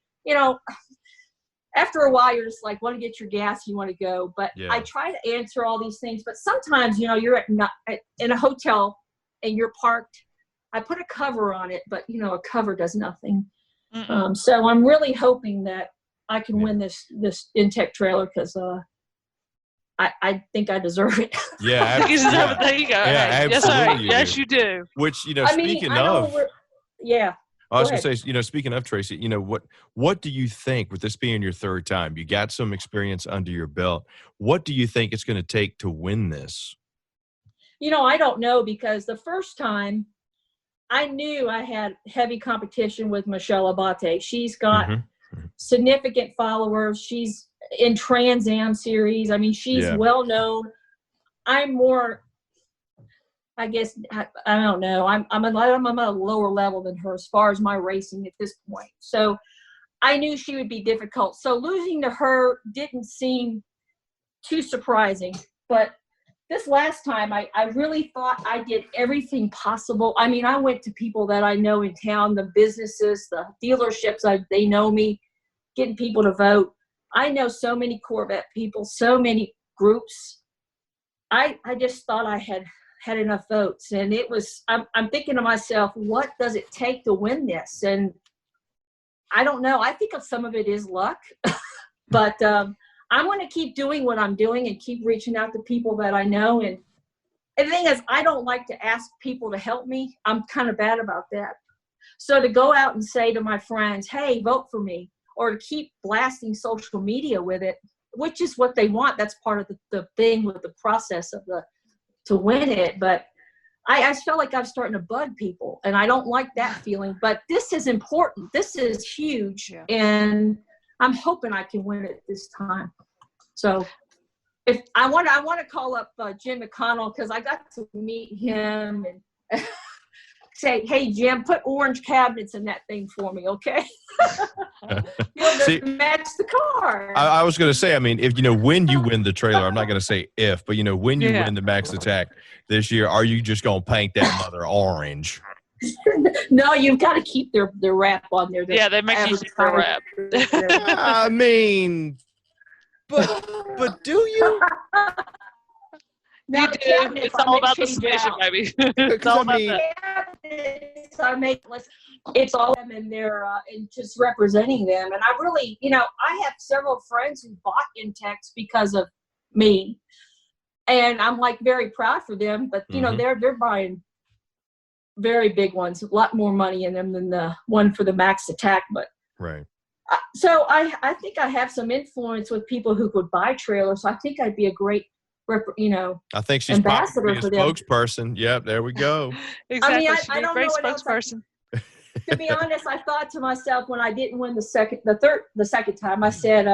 Speaker 5: After a while, you're just like, want to get your gas, you want to go. But I try to answer all these things. But sometimes, you're in a hotel and you're parked. I put a cover on it, but, a cover does nothing. So I'm really hoping that I can win this Intech trailer because I think I deserve it.
Speaker 2: Yeah, absolutely.
Speaker 3: There you go.
Speaker 2: Yeah,
Speaker 3: Yes,
Speaker 2: absolutely.
Speaker 3: Yes, you do.
Speaker 2: Which, speaking of. I was going to say, speaking of, Tracy, what do you think, with this being your third time, you got some experience under your belt, what do you think it's going to take to win this?
Speaker 5: I don't know, because the first time I knew I had heavy competition with Michelle Abate. She's got significant followers. She's in Trans Am series. I mean, she's well known. I'm more, I guess, I don't know. I'm a lower level than her as far as my racing at this point. So I knew she would be difficult. So losing to her didn't seem too surprising. But this last time, I really thought I did everything possible. I mean, I went to people that I know in town, the businesses, the dealerships, they know me, getting people to vote. I know so many Corvette people, so many groups. I just thought I had enough votes. And it was, I'm thinking to myself, what does it take to win this? And I don't know. I think some of it is luck. But I'm going to keep doing what I'm doing and keep reaching out to people that I know. And the thing is, I don't like to ask people to help me. I'm kind of bad about that. So to go out and say to my friends, hey, vote for me, or to keep blasting social media with it, which is what they want. That's part of the thing with the process of to win it. But I felt like I'm starting to bug people, and I don't like that feeling. But this is important. This is huge. Yeah. And I'm hoping I can win it this time. So if I want to call up Jim McConnell, because I got to meet him and say, hey, Jim, put orange cabinets in that thing for me, okay?
Speaker 2: See,
Speaker 5: match the car.
Speaker 2: I was going to say, I mean, if when you win the trailer, I'm not going to say if, but when you win the Max Attack this year, are you just going to paint that mother orange?
Speaker 5: No, you've got to keep their wrap on there.
Speaker 3: Yeah, they make you keep their wrap.
Speaker 2: I mean, but do you?
Speaker 5: Now,
Speaker 3: you do. It's all about the submission, baby. It's all about that.
Speaker 5: It's all them and they're and just representing them. And I really, I have several friends who bought Intex because of me, and I'm like very proud for them. But they're buying very big ones, a lot more money in them than the one for the Max Attack. But
Speaker 2: right.
Speaker 5: So I think I have some influence with people who could buy trailers. So I think I'd be a great,
Speaker 2: I think she's
Speaker 5: ambassador
Speaker 2: probably a spokesperson. Yep, there we go.
Speaker 3: Exactly.
Speaker 5: I mean, I don't
Speaker 3: great
Speaker 5: know what
Speaker 3: spokesperson.
Speaker 5: To be honest, I thought to myself when I didn't win the second time, I said,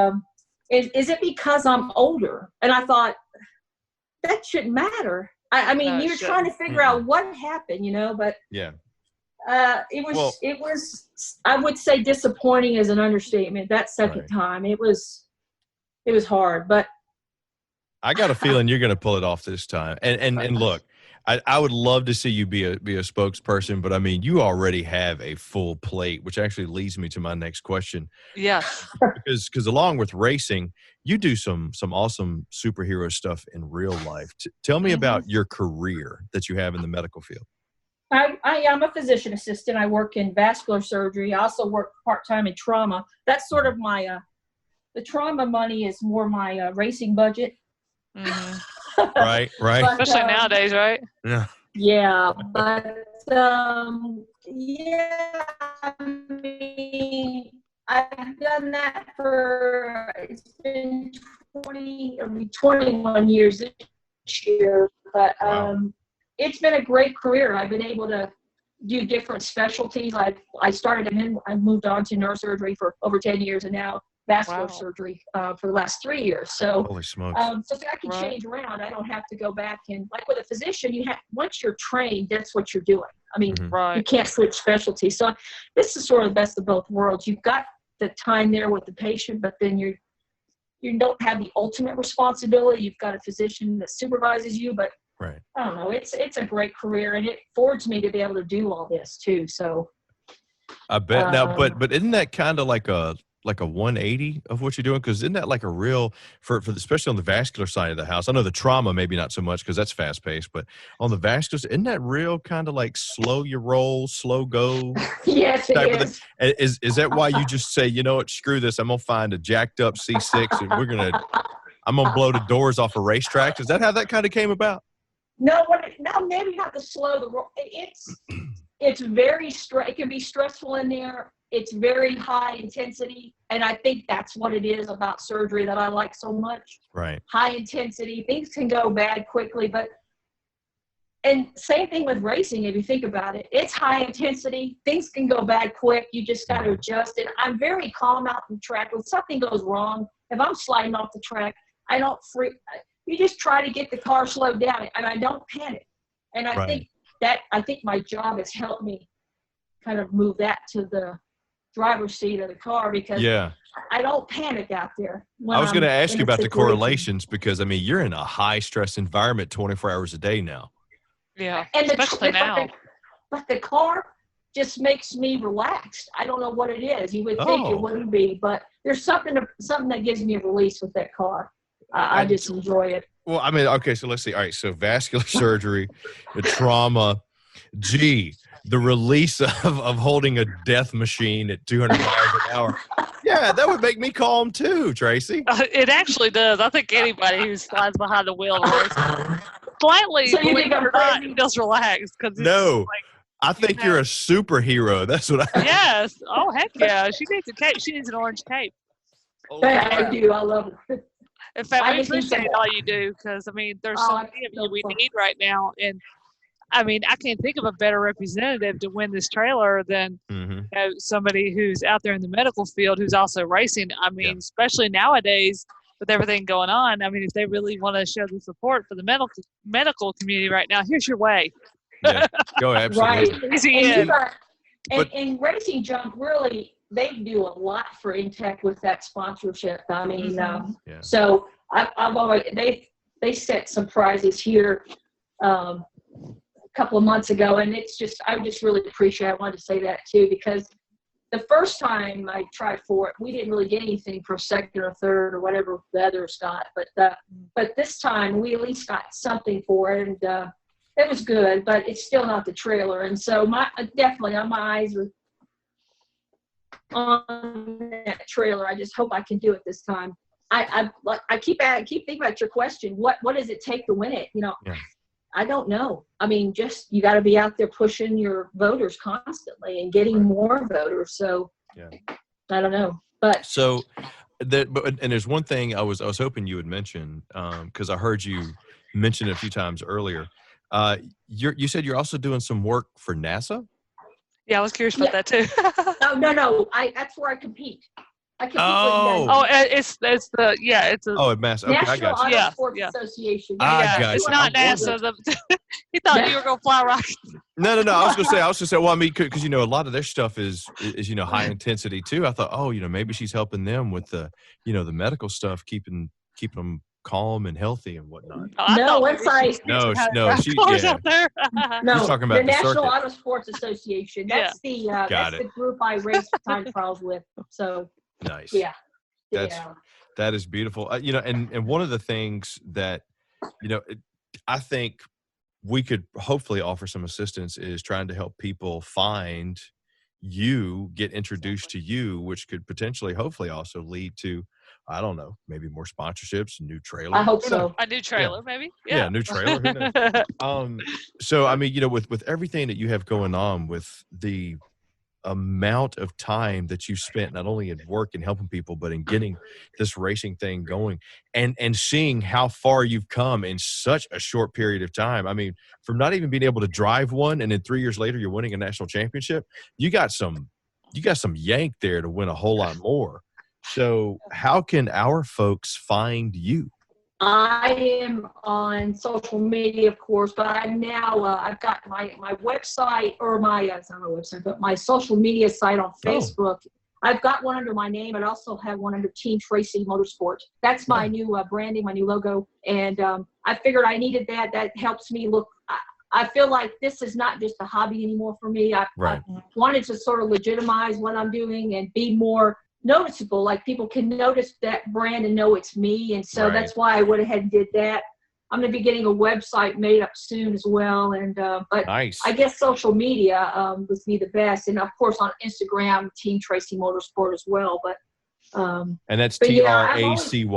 Speaker 5: is it because I'm older? And I thought that shouldn't matter. I mean, you're trying to figure out what happened, but
Speaker 2: yeah.
Speaker 5: It was I would say disappointing is an understatement. That second time, it was hard, but
Speaker 2: I got a feeling you're going to pull it off this time. And look, I would love to see you be a spokesperson, but I mean, you already have a full plate, which actually leads me to my next question.
Speaker 3: Yeah.
Speaker 2: Because along with racing, you do some awesome superhero stuff in real life. Tell me about your career that you have in the medical field.
Speaker 5: I'm a physician assistant. I work in vascular surgery. I also work part-time in trauma. That's sort of my, the trauma money is more my racing budget.
Speaker 3: Mm-hmm.
Speaker 2: Right.
Speaker 5: But,
Speaker 3: especially nowadays, right?
Speaker 2: Yeah.
Speaker 5: Yeah, but I mean, I've done that it's been 21 years this year, but it's been a great career. I've been able to do different specialties. I started I moved on to neurosurgery for over 10 years, and now vascular surgery for the last 3 years. So,
Speaker 2: holy smokes.
Speaker 5: So I can change around. I don't have to go back and like with a physician, once you're trained, that's what you're doing. I mean, you can't switch specialties. So this is sort of the best of both worlds. You've got the time there with the patient, but then you don't have the ultimate responsibility. You've got a physician that supervises you, but
Speaker 2: Right.
Speaker 5: I don't know. It's a great career, and it affords me to be able to do all this too. So
Speaker 2: I bet now, but isn't that kind of like a 180 of what you're doing? Because isn't that like a real for especially on the vascular side of the house? I know the trauma maybe not so much because that's fast paced, but on the vascular, isn't that real kind of like slow your roll, slow go?
Speaker 5: yes, it is.
Speaker 2: Is that why you just say, you know what, screw this, I'm gonna find a jacked up C6 and I'm gonna blow the doors off a racetrack? Is that how that kind of came about?
Speaker 5: No, maybe not the slow. It's very it can be stressful in there. It's very high intensity, and I think that's what it is about surgery that I like so much.
Speaker 2: Right.
Speaker 5: High intensity. Things can go bad quickly, and same thing with racing. If you think about it, it's high intensity. Things can go bad quick. You just got to adjust it. I'm very calm out the track. When something goes wrong, if I'm sliding off the track, I don't freak. You just try to get the car slowed down, and I don't panic. And I think my job has helped me kind of move that to the driver's seat of the car, because I don't panic out there.
Speaker 2: I was going to ask you about the correlations, because I mean, you're in a high stress environment 24 hours a day now.
Speaker 3: Yeah,
Speaker 5: and
Speaker 3: especially now.
Speaker 5: But the car just makes me relaxed. I don't know what it is. You would think it wouldn't be, but there's something that gives me a release with that car. I just enjoy it.
Speaker 2: Well, I mean, okay, so let's see. All right, so vascular surgery, the trauma, the release of holding a death machine at 200 miles an hour. Yeah, that would make me calm too, Tracy.
Speaker 3: It actually does. I think anybody who slides behind the wheel slightly, believe it or not, feels relaxed.
Speaker 2: No, I think you're a superhero. That's what I.
Speaker 3: Yes. Oh, heck yeah. She needs a cape. She needs an orange cape.
Speaker 5: I do. I love it.
Speaker 3: In fact, we appreciate all you do, because, I mean, there's so many of you we need right now. And, I mean, I can't think of a better representative to win this trailer than somebody who's out there in the medical field who's also racing. I mean, especially nowadays with everything going on. I mean, if they really want to show the support for the medical community right now, here's your way.
Speaker 2: Yeah, go absolutely.
Speaker 5: Right.
Speaker 3: Easy in.
Speaker 5: And RacingJunk really, they do a lot for Intech with that sponsorship. I mean, so I've already they set some prizes here a couple of months ago, and I just really appreciate it. I wanted to say that too, because the first time I tried for it, we didn't really get anything for second or third or whatever the others got, but this time we at least got something for it, and it was good, but it's still not the trailer. And so my eyes are on that trailer. I just hope I can do it this time. I keep thinking about your question. What does it take to win it? You know, I don't know. I mean, just you got to be out there pushing your voters constantly and getting more voters. So I don't know, but
Speaker 2: so and there's one thing I was hoping you would mention, because I heard you mention it a few times earlier. You said you're also doing some work for NASA.
Speaker 3: Yeah, I was curious about that too.
Speaker 5: No. That's where I compete. I compete
Speaker 3: it's the it's a
Speaker 5: National Auto Sports Association.
Speaker 3: It's not NASA. He thought you were gonna fly rockets.
Speaker 2: No. I was gonna say. Well, I mean, because a lot of their stuff is high intensity too. I thought, maybe she's helping them with the the medical stuff, keeping them calm and healtty and whatnot.
Speaker 5: She's
Speaker 2: no, she's
Speaker 3: out there.
Speaker 2: No, talking about
Speaker 5: the National Auto Sports Association. That's the group I race time trials with. So
Speaker 2: nice.
Speaker 5: Yeah.
Speaker 2: That is beautiful. And one of the things that I think we could hopefully offer some assistance is trying to help people find you, get introduced to you, which could potentially, hopefully, also lead to, I don't know, maybe more sponsorships, a new trailer.
Speaker 5: I hope so.
Speaker 3: A new trailer, maybe.
Speaker 2: Yeah, a new trailer. Who knows? So I mean, with everything that you have going on, with the amount of time that you spent not only at work and helping people, but in getting this racing thing going, and seeing how far you've come in such a short period of time. I mean, from not even being able to drive one, and then 3 years later you're winning a national championship. You got some yank there to win a whole lot more. So how can our folks find you?
Speaker 5: I am on social media, of course, but I'm now, I've got my website, or it's not my website, but my social media site on Facebook. I've got one under my name. I also have one under Team Tracy Motorsport. That's my new branding, my new logo. And I figured I needed that. That helps me look. I feel like this is not just a hobby anymore for me. I wanted to sort of legitimize what I'm doing and be more noticeable. Like people can notice that brand and know it's me. And so that's why I went ahead and did that. I'm going to be getting a website made up soon as well. And but
Speaker 2: nice.
Speaker 5: I guess social media would be the best. And, of course, on Instagram, Team Tracy Motorsport as well. But
Speaker 2: and that's TRACY,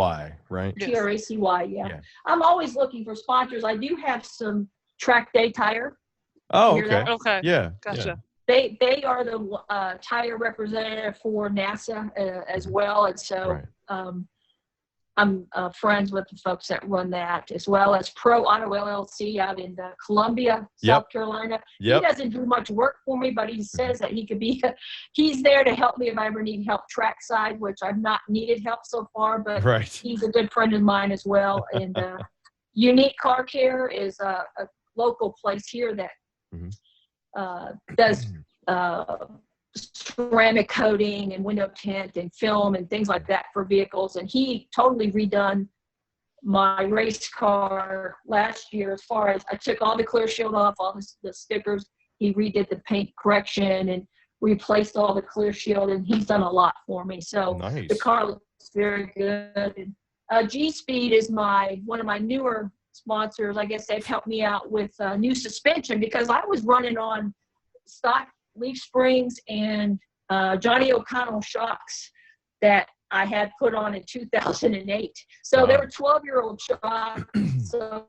Speaker 2: right?
Speaker 5: TRACY, yeah. I'm always looking for sponsors. I do have some Track Day Tire.
Speaker 2: Oh, okay.
Speaker 3: Okay.
Speaker 2: Yeah.
Speaker 3: Gotcha.
Speaker 2: Yeah.
Speaker 5: They are the tire representative for NASA as well. And so I'm friends with the folks that run that, as well as Pro Auto LLC out in Columbia, South Carolina. He doesn't do much work for me, but he says that he could be, he's there to help me if I ever need help trackside, which I've not needed help so far, but he's a good friend of mine as well. And Unique Car Care is a local place here that does ceramic coating and window tint and film and things like that for vehicles. And he totally redone my race car last year. As far as I took all the clear shield off, all the stickers, he redid the paint correction and replaced all the clear shield, and he's done a lot for me. So the car looks very good. And G-Speed is one of my newer sponsors. I guess they've helped me out with new suspension because I was running on stock leaf springs and Johnny O'Connell shocks that I had put on in 2008. So they were 12-year-old shocks. So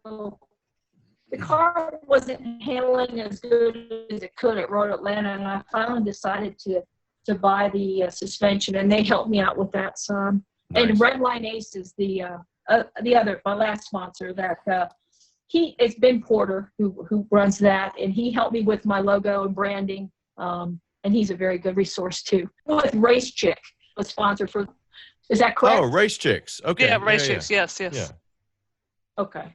Speaker 5: the car wasn't handling as good as it could at Road Atlanta, and I finally decided to buy the suspension, and they helped me out with that some. Nice. And Redline Ace is the other, my last sponsor that it's Ben Porter who runs that, and he helped me with my logo and branding. And he's a very good resource too. With Race Chick, a sponsor for, is that correct?
Speaker 2: Oh, Race Chicks. Okay.
Speaker 3: Yeah, Race Chicks. Yes.
Speaker 2: Yeah.
Speaker 5: Okay.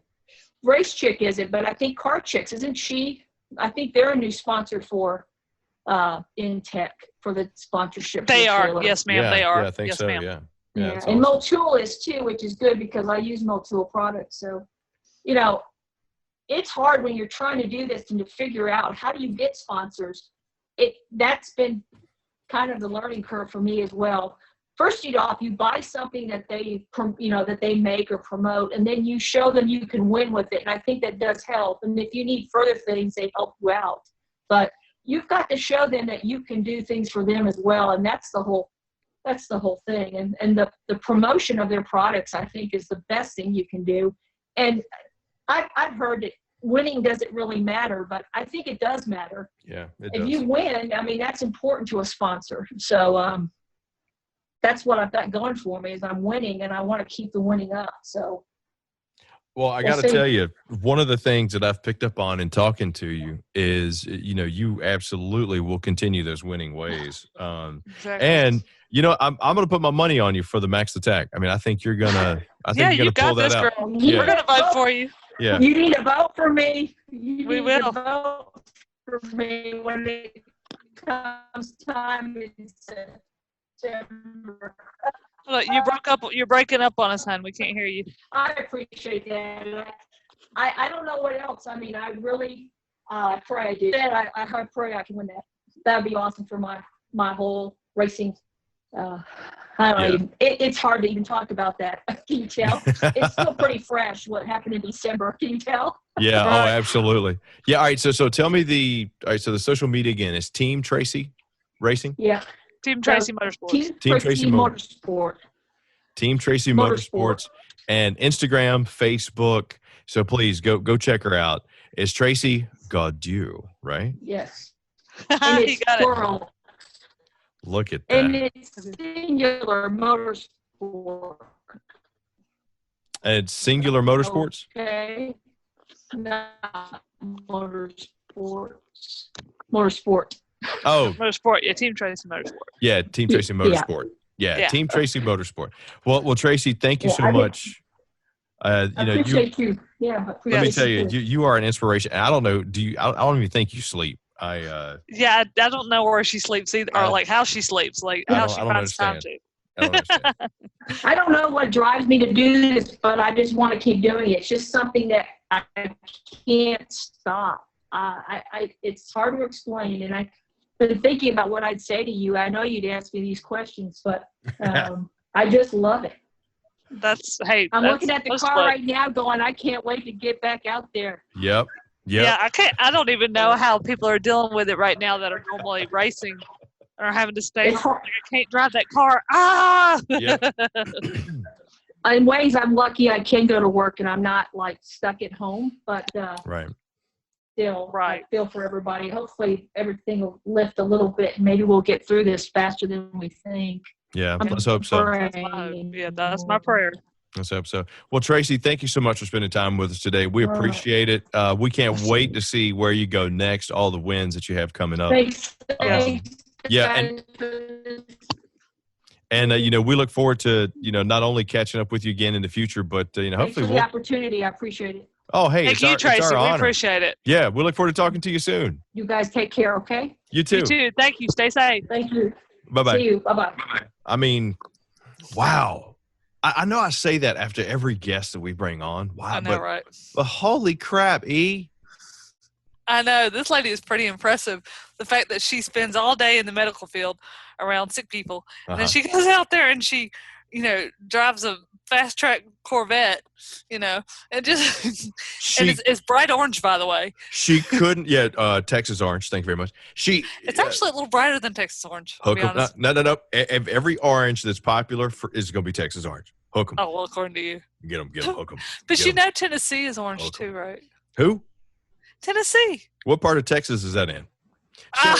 Speaker 5: Race Chick isn't, but I think Car Chicks, isn't she? I think they're a new sponsor for in tech for the sponsorship.
Speaker 3: They are. Yes, ma'am.
Speaker 2: Yeah,
Speaker 3: they are.
Speaker 2: Yeah, I think
Speaker 3: yes,
Speaker 2: so.
Speaker 3: Ma'am.
Speaker 2: Yeah.
Speaker 5: And
Speaker 2: awesome.
Speaker 5: Motul is too, which is good because I use Motul products. So, it's hard when you're trying to do this and to figure out how do you get sponsors. That's been kind of the learning curve for me as well. First off, you buy something that they make or promote, and then you show them you can win with it. And I think that does help. And if you need further things, they help you out. But you've got to show them that you can do things for them as well. And that's the whole thing. And the promotion of their products, I think, is the best thing you can do. And I've heard that winning doesn't really matter, but I think it does matter.
Speaker 2: Yeah,
Speaker 5: if you win, I mean, that's important to a sponsor. So that's what I've got going for me is I'm winning, and I want to keep the winning up. So,
Speaker 2: well, I got to tell you, one of the things that I've picked up on in talking to you is, you absolutely will continue those winning ways.
Speaker 3: Exactly.
Speaker 2: And I'm going to put my money on you for the Max Attack. I mean, I think you're gonna.
Speaker 3: You
Speaker 2: pull that out.
Speaker 3: Girl. Yeah. We're gonna vote for you.
Speaker 2: Yeah.
Speaker 5: You need to vote for me.
Speaker 3: We will
Speaker 5: vote for me when it comes time in September.
Speaker 3: Look, you're breaking up on us, hon. We can't hear you.
Speaker 5: I appreciate that. I don't know what else. I mean, I really pray I do. I pray I can win that. That'd be awesome for my whole racing. I don't even, it's hard to even talk about that. Can you tell? It's still pretty fresh what happened in December. Can you tell?
Speaker 2: Yeah. Oh, absolutely. Yeah. All right. So tell me so the social media again is Team Tracy Racing?
Speaker 5: Yeah.
Speaker 3: Team Tracy Motorsports.
Speaker 5: Team Tracy Motorsport.
Speaker 2: Team Tracy Motorsports and Instagram, Facebook. So please go check her out. It's Tracy Gaudu, right?
Speaker 5: Yes. And it's plural.
Speaker 2: Look at that.
Speaker 5: And it's Singular Motorsport.
Speaker 2: And it's Singular Motorsports?
Speaker 5: Okay. Not Motorsports. Motorsport.
Speaker 2: Oh.
Speaker 3: Motorsport. Yeah, Team Tracy Motorsport.
Speaker 2: Yeah, Team Tracy Motorsport. Yeah, Team Tracy Motorsport. Well, Tracy, thank you so much.
Speaker 5: I appreciate you. Yeah.
Speaker 2: Let me tell you, you are an inspiration. I don't know. I don't even think you sleep. I
Speaker 3: don't know where she sleeps either, or like how she sleeps, like how she finds time to.
Speaker 2: I don't understand.
Speaker 5: I don't know what drives me to do this, but I just want to keep doing it. It's just something that I can't stop. It's hard to explain, and I've been thinking about what I'd say to you. I know you'd ask me these questions, but I just love it. I'm looking at the car right now going, I can't wait to get back out there.
Speaker 2: Yep.
Speaker 3: Yeah, I don't even know how people are dealing with it right now that are normally racing or having to stay home. Like, I can't drive that car.
Speaker 2: Yep.
Speaker 5: In ways, I'm lucky I can go to work and I'm not like stuck at home, but
Speaker 2: right.
Speaker 5: Still, I feel for everybody. Hopefully everything will lift a little bit and maybe we'll get through this faster than we think.
Speaker 2: Yeah, let's hope so.
Speaker 3: That's my prayer.
Speaker 2: Let's hope so. Well, Tracy, thank you so much for spending time with us today. We appreciate it. We can't wait to see where you go next, all the wins that you have coming up.
Speaker 5: Thanks.
Speaker 2: Yeah, and we look forward to, not only catching up with you again in the future, but, hopefully
Speaker 5: Thanks for the opportunity. I appreciate it.
Speaker 2: Oh, hey,
Speaker 3: thank you, Tracy. We appreciate it.
Speaker 2: Yeah, we look forward to talking to you soon.
Speaker 5: You guys take care, okay?
Speaker 2: You too.
Speaker 3: You too. Thank you. Stay safe.
Speaker 5: Thank you.
Speaker 2: Bye-bye.
Speaker 5: See you. Bye-bye.
Speaker 2: I mean, wow. I know I say that after every guest that we bring on. Wow.
Speaker 3: I know, right?
Speaker 2: But holy crap, E.
Speaker 3: I know. This lady is pretty impressive. The fact that she spends all day in the medical field around sick people. And then she goes out there and she, drives a fast track Corvette, and just and it's bright orange, by the way.
Speaker 2: She couldn't Texas orange. Thank you very much.
Speaker 3: It's actually a little brighter than Texas orange.
Speaker 2: Hook 'em. No. Every orange that's popular is going to be Texas orange. Hook 'em.
Speaker 3: Oh, well, according to you.
Speaker 2: Get them, hook 'em.
Speaker 3: But Tennessee is orange too, right?
Speaker 2: Who?
Speaker 3: Tennessee.
Speaker 2: What part of Texas is that in? So,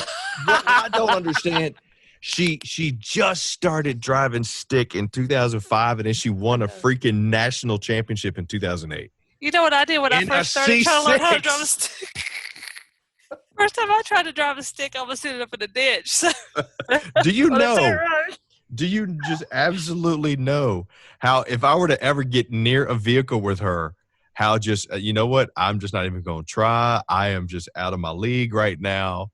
Speaker 2: what I don't understand. She just started driving stick in 2005, and then she won a freaking national championship in 2008.
Speaker 3: You know what I did when I first started trying to learn how to drive a stick? First time I tried to drive a stick, I almost ended up in a ditch. So.
Speaker 2: Do you know? Do you just absolutely know how if I were to ever get near a vehicle with her, how just you know what? I'm just not even going to try. I am just out of my league right now.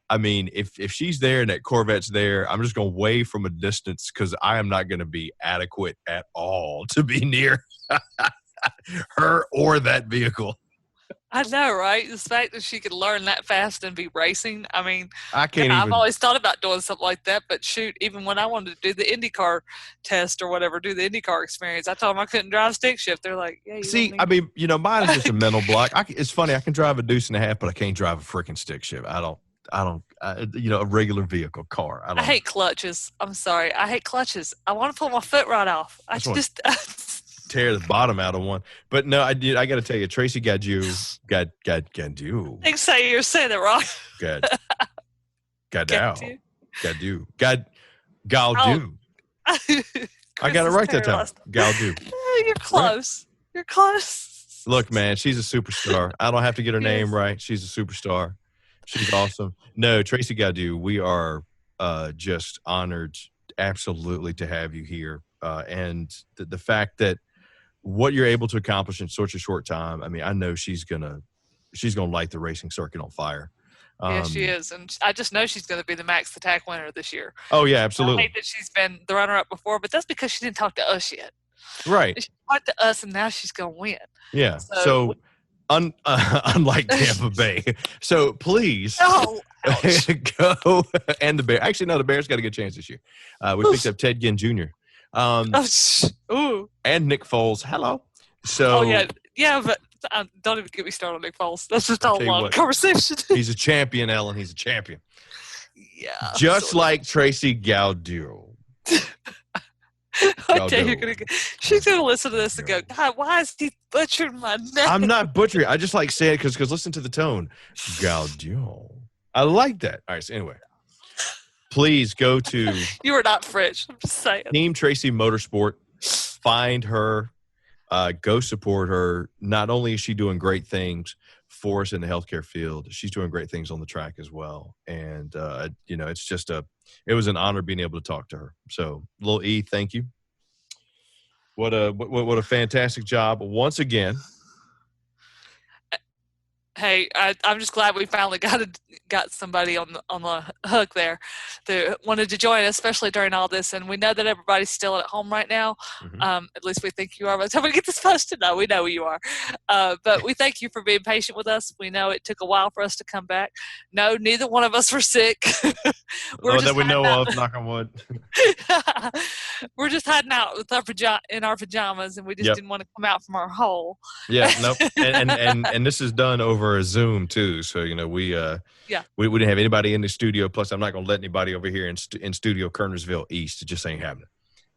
Speaker 2: I mean, if she's there and that Corvette's there, I'm just going to wave from a distance because I am not going to be adequate at all to be near her or that vehicle.
Speaker 3: I know, right? The fact that she could learn that fast and be racing. I mean,
Speaker 2: I've
Speaker 3: always thought about doing something like that, but shoot, even when I wanted to do the IndyCar test or whatever, do the IndyCar experience, I told them I couldn't drive stick shift. They're like, yeah.
Speaker 2: See, I mean, mine is just a mental block. It's funny. I can drive a deuce and a half, but I can't drive a freaking stick shift. I don't, a regular vehicle car. I
Speaker 3: hate clutches. I'm sorry. I hate clutches. I want to pull my foot right off. I just
Speaker 2: tear the bottom out of one. But no, I did. I got to tell you, Tracy Gaudu.
Speaker 3: Thanks, you're saying it wrong.
Speaker 2: Gaudu. I got it right that time. Gaudu.
Speaker 3: You're close. Right? You're close.
Speaker 2: Look, man, she's a superstar. I don't have to get her name right. She's a superstar. She's awesome. No, Tracy Gaudu, we are just honored absolutely to have you here. And the fact that what you're able to accomplish in such a short time, I mean, I know she's gonna light the racing circuit on fire.
Speaker 3: Yeah, she is. And I just know she's going to be the Max Attack winner this year.
Speaker 2: Oh, yeah, absolutely.
Speaker 3: I hate that she's been the runner-up before, but that's because she didn't talk to us yet.
Speaker 2: Right.
Speaker 3: She talked to us, and now she's going to win.
Speaker 2: Yeah. So unlike Tampa Bay. So please go and the Bears. Actually, no, the Bears got a good chance this year. We picked up Ted Ginn Jr. And Nick Foles. Hello. So
Speaker 3: but don't even get me started on Nick Foles. That's just a long conversation.
Speaker 2: He's a champion, Ellen. He's a champion.
Speaker 3: Yeah.
Speaker 2: Just like Tracy Gaudu.
Speaker 3: She's gonna listen to this and go, God, why is he butchering my name?
Speaker 2: I'm not butchering. I just like saying it because listen to the tone. Gaudu. I like that. All right. So anyway, please go to.
Speaker 3: You are not French. I'm just saying.
Speaker 2: Team Tracy Motorsport. Find her. Go support her. Not only is she doing great things for us in the healthcare field, she's doing great things on the track as well. And it's just it was an honor being able to talk to her. So, Lil E, thank you. What a fantastic job once again.
Speaker 3: Hey, I'm just glad we finally got somebody on the hook there that wanted to join us, especially during all this. And we know that everybody's still at home right now. At least we think you are. By the time we get this posted, no, we know you are. But we thank you for being patient with us. We know it took a while for us to come back. No, neither one of us were sick.
Speaker 2: That we know of, knock on wood.
Speaker 3: We're just hiding out with in our pajamas, and we just didn't want to come out from our hole.
Speaker 2: Yeah, nope. And this is done over a Zoom too, so we didn't have anybody in the studio. Plus, I'm not going to let anybody over here in studio Kernersville East. It just ain't happening.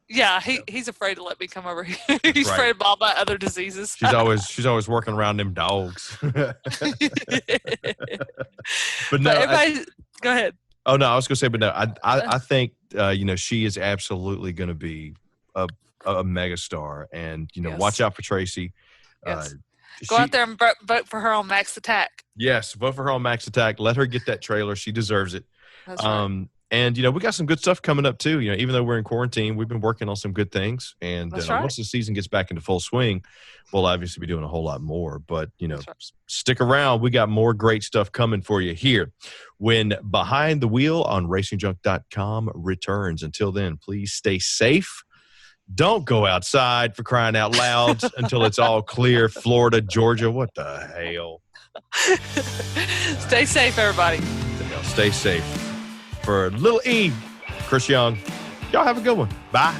Speaker 3: Yeah, he's afraid to let me come over here. He's afraid of all my other diseases.
Speaker 2: She's always working around them dogs. But no,
Speaker 3: everybody, go ahead.
Speaker 2: Oh no, I was going to say, but no, I think she is absolutely going to be a megastar, and watch out for Tracy.
Speaker 3: Yes. Go out there and vote for her on Max Attack.
Speaker 2: Yes, vote for her on Max Attack. Let her get that trailer. She deserves it.
Speaker 3: That's right.
Speaker 2: And, we got some good stuff coming up, too. Even though we're in quarantine, we've been working on some good things. And once the season gets back into full swing, we'll obviously be doing a whole lot more. But, stick around. We got more great stuff coming for you here when Behind the Wheel on RacingJunk.com returns. Until then, please stay safe. Don't go outside, for crying out loud, until it's all clear. Florida, Georgia, what the hell?
Speaker 3: Stay safe, everybody.
Speaker 2: Stay safe. For Little E, Chris Young, y'all have a good one. Bye.